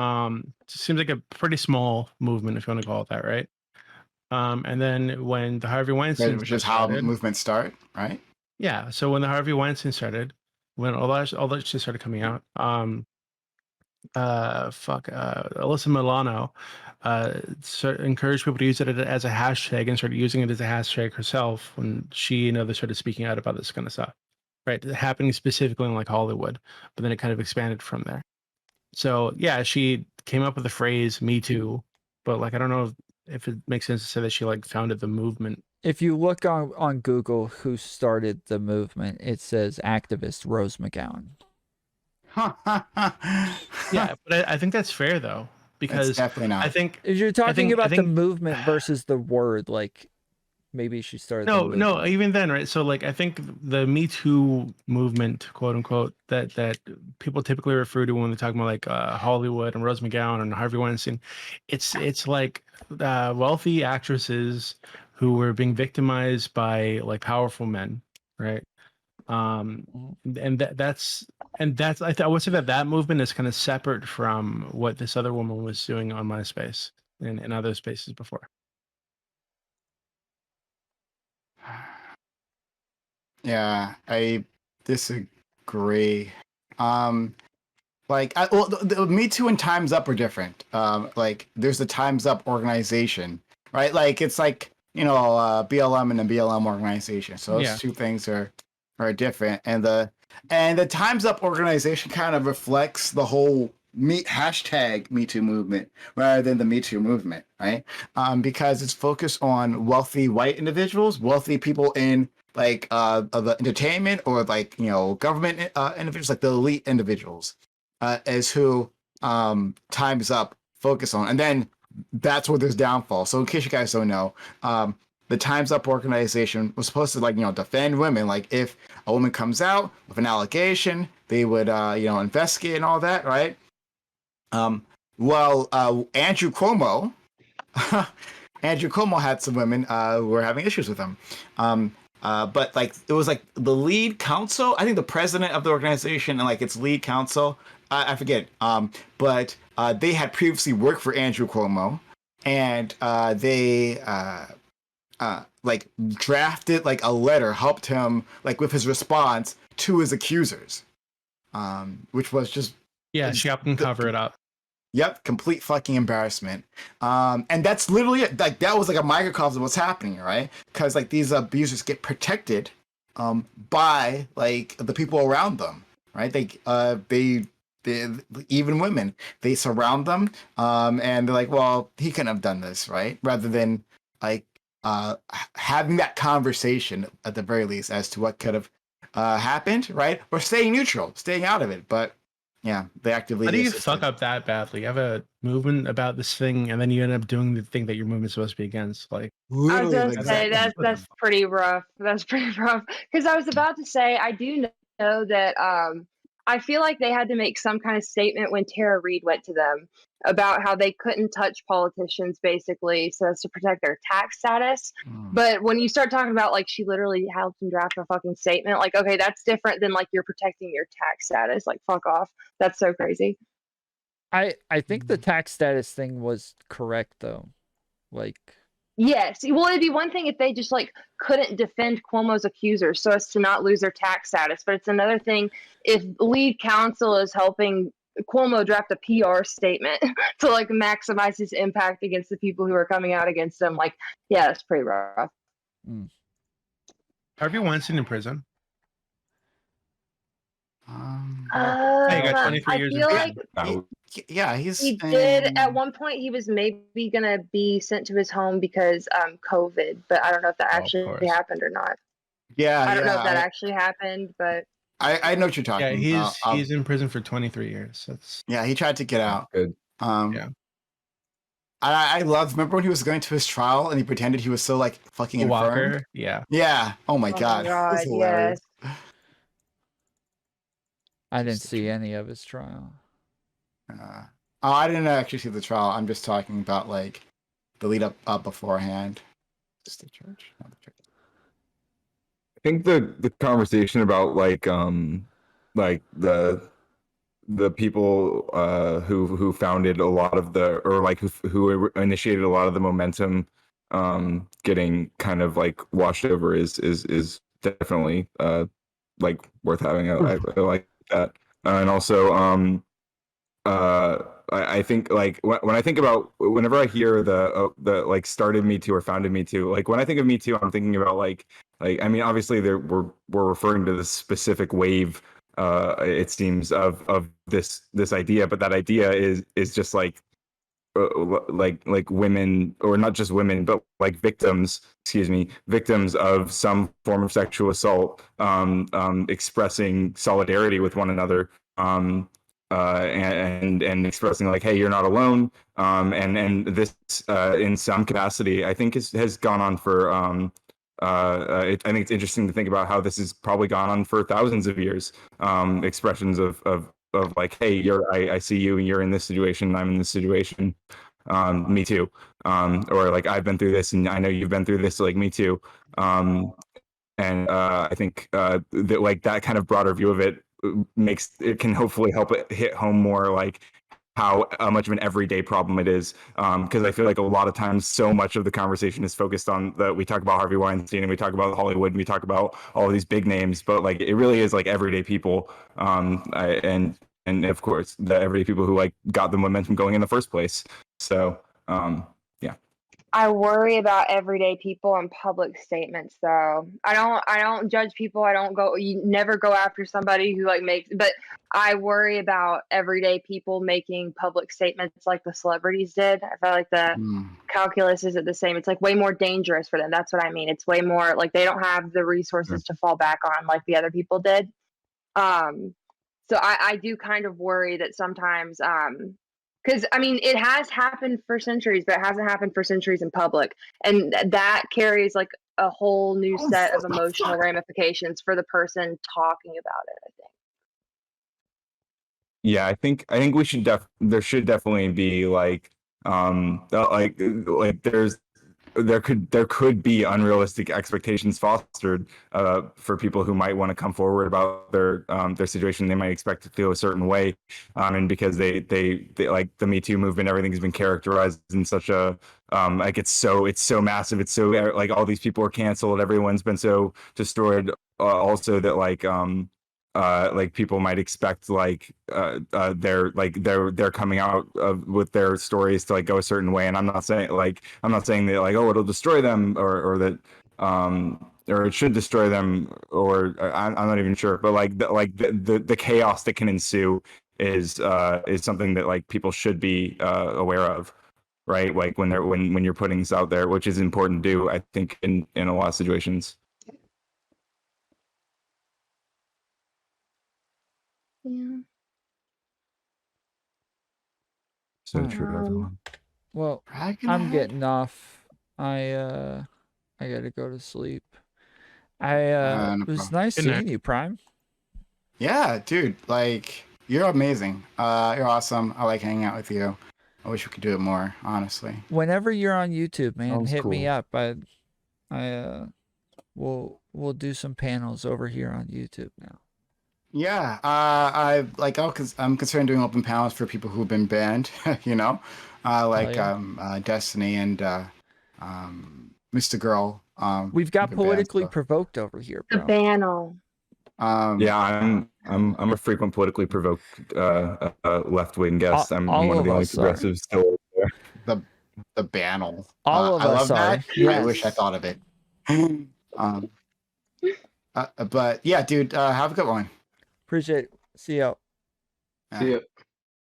It seems like a pretty small movement, if you want to call it that, right? And then when the Harvey Weinstein Which is how movements start, right? yeah. So when the Harvey Weinstein started, when all that shit started coming out, Alyssa Milano encouraged people to use it as a hashtag and started using it as a hashtag herself when she and others started speaking out about this kind of stuff, right? Happening specifically in like Hollywood, but then it kind of expanded from there. So yeah, she came up with the phrase "Me Too," but like I don't know if it makes sense to say that she like founded the movement. if you look on Google who started the movement, it says activist Rose McGowan. Yeah, but I think that's fair though, because definitely not. I think If you're talking about the think- movement versus the word, like maybe she started. no, even then, right? So like I think the Me Too movement, quote unquote, that people typically refer to when they're talking about like Hollywood and Rose McGowan and Harvey Weinstein, it's like wealthy actresses who were being victimized by like powerful men, right? And that's I would say that movement is kind of separate from what this other woman was doing on MySpace and other spaces before. Yeah, I disagree. Like, the Me Too and Time's Up are different. Like, there's the Time's Up organization, right? Like, it's like, BLM and the BLM organization. So those two things are different. And the Time's Up organization kind of reflects the whole hashtag Me Too movement rather than the Me Too movement, right? Because it's focused on wealthy white individuals, wealthy people in like the entertainment or like government individuals, like the elite individuals, as who Time's Up focus on, and then that's where there's downfall. So in case you guys don't know, the Time's Up organization was supposed to defend women. Like if a woman comes out with an allegation, they would investigate and all that, right? Andrew Cuomo, Andrew Cuomo had some women who were having issues with him. But like it was like the lead counsel, I think the president of the organization and like its lead counsel, I forget. But they had previously worked for Andrew Cuomo, and they like drafted like a letter, helped him like with his response to his accusers, which was just she helped him cover it up. Yep, complete fucking embarrassment. And that's literally it. Like that was like a microcosm of what's happening, right? Because like these abusers get protected by like the people around them, right? They even women, they surround them, and they're like, well, he couldn't have done this, right? Rather than like having that conversation at the very least as to what could have happened, right? Or staying neutral, staying out of it, but. Yeah, they actively. How do you fuck up that badly? You have a movement about this thing, and then you end up doing the thing that your movement's supposed to be against. Like, I was going to say that's pretty rough. That's pretty rough. Because I was about to say I do know that I feel like they had to make some kind of statement when Tara Reid went to them about how they couldn't touch politicians, basically, so as to protect their tax status. But when you start talking about like she literally helped them draft a fucking statement, like okay, that's different than like you're protecting your tax status. Like fuck off. That's so crazy. I think the tax status thing was correct though. Like yes, well, it'd be one thing if they just like couldn't defend Cuomo's accusers so as to not lose their tax status, but it's another thing if lead counsel is helping Cuomo draft a PR statement to like maximize his impact against the people who are coming out against him. Like, yeah, it's pretty rough. Harvey Weinstein in prison. He got 23 years in prison. He did at one point. He was maybe gonna be sent to his home because COVID, but I don't know if that actually happened or not. Yeah, I don't know if that actually happened, but I know what you're talking about. Yeah, he's in prison for 23 years. He tried to get out. Good. I love. Remember when he was going to his trial and he pretended he was so like fucking infirm? Walker, yeah. Yeah. Oh my god. Yes. I didn't see any of his trial. I didn't actually see the trial. I'm just talking about like the lead up beforehand. Just the church, not the church. I think the conversation about like the people who founded a lot of the or like who initiated a lot of the momentum getting kind of like washed over is definitely like worth having. I like that, and also I think like when I think about whenever I hear the like started Me Too or founded Me Too, like when I think of Me Too, I'm thinking about like I mean obviously we're referring to this specific wave it seems of this idea, but that idea is just like women, or not just women, but like victims of some form of sexual assault expressing solidarity with one another, and expressing like, hey, you're not alone, and this in some capacity I think has gone on for I think it's interesting to think about how this has probably gone on for thousands of years, expressions of like, hey, I see you and you're in this situation and I'm in this situation, me too, or like I've been through this and I know you've been through this, so like me too, and I think that like that kind of broader view of it can hopefully help it hit home more like how much of an everyday problem it is, because I feel like a lot of times so much of the conversation is focused on we talk about Harvey Weinstein and we talk about Hollywood and we talk about all of these big names, but like it really is like everyday people, and and of course the everyday people who like got the momentum going in the first place. So yeah. I worry about everyday people and public statements though. I don't judge people. You never go after somebody who like makes, but I worry about everyday people making public statements like the celebrities did. I feel like the calculus isn't the same. It's like way more dangerous for them. That's what I mean. It's way more like they don't have the resources to fall back on like the other people did. So I do kind of worry that sometimes because I mean, it has happened for centuries, but it hasn't happened for centuries in public, and that carries like a whole new set of emotional ramifications for the person talking about it. I think. Yeah, I think we should there should definitely be like there could be unrealistic expectations fostered for people who might want to come forward about their situation. They might expect to feel a certain way, and because they like the Me Too movement, everything's been characterized in such a like it's so massive, it's so like all these people are canceled, everyone's been so destroyed. Also that like people might expect like they're coming out with their stories to like go a certain way, and I'm not saying that like, oh, it'll destroy them or that or it should destroy them, or I'm not even sure, but like the chaos that can ensue is something that like people should be aware of, right? Like when you're putting this out there, which is important to do, I think, in a lot of situations. Yeah. So true, everyone. Well, Dragging I'm ahead. getting off. I gotta go to sleep. No It was problem. nice Good seeing night. you, Prime. Yeah, dude, like you're amazing. You're awesome. I like hanging out with you. I wish we could do it more, honestly. Whenever you're on YouTube, man, Sounds hit me cool. up. We'll do some panels over here on YouTube now. Yeah, I'm concerned doing open panels for people who've been banned, you know, like yeah. Destiny and Mr. Girl. We've got been banned, politically so. provoked over here, The bro. panel. Yeah, I'm a frequent politically provoked left wing guest. I'm all one of the of only us are. progressives still there. the bannel. All of I us love are. that. Yes. I wish I thought of it. But yeah, dude, have a good one. Appreciate it. See you. Yeah. See ya.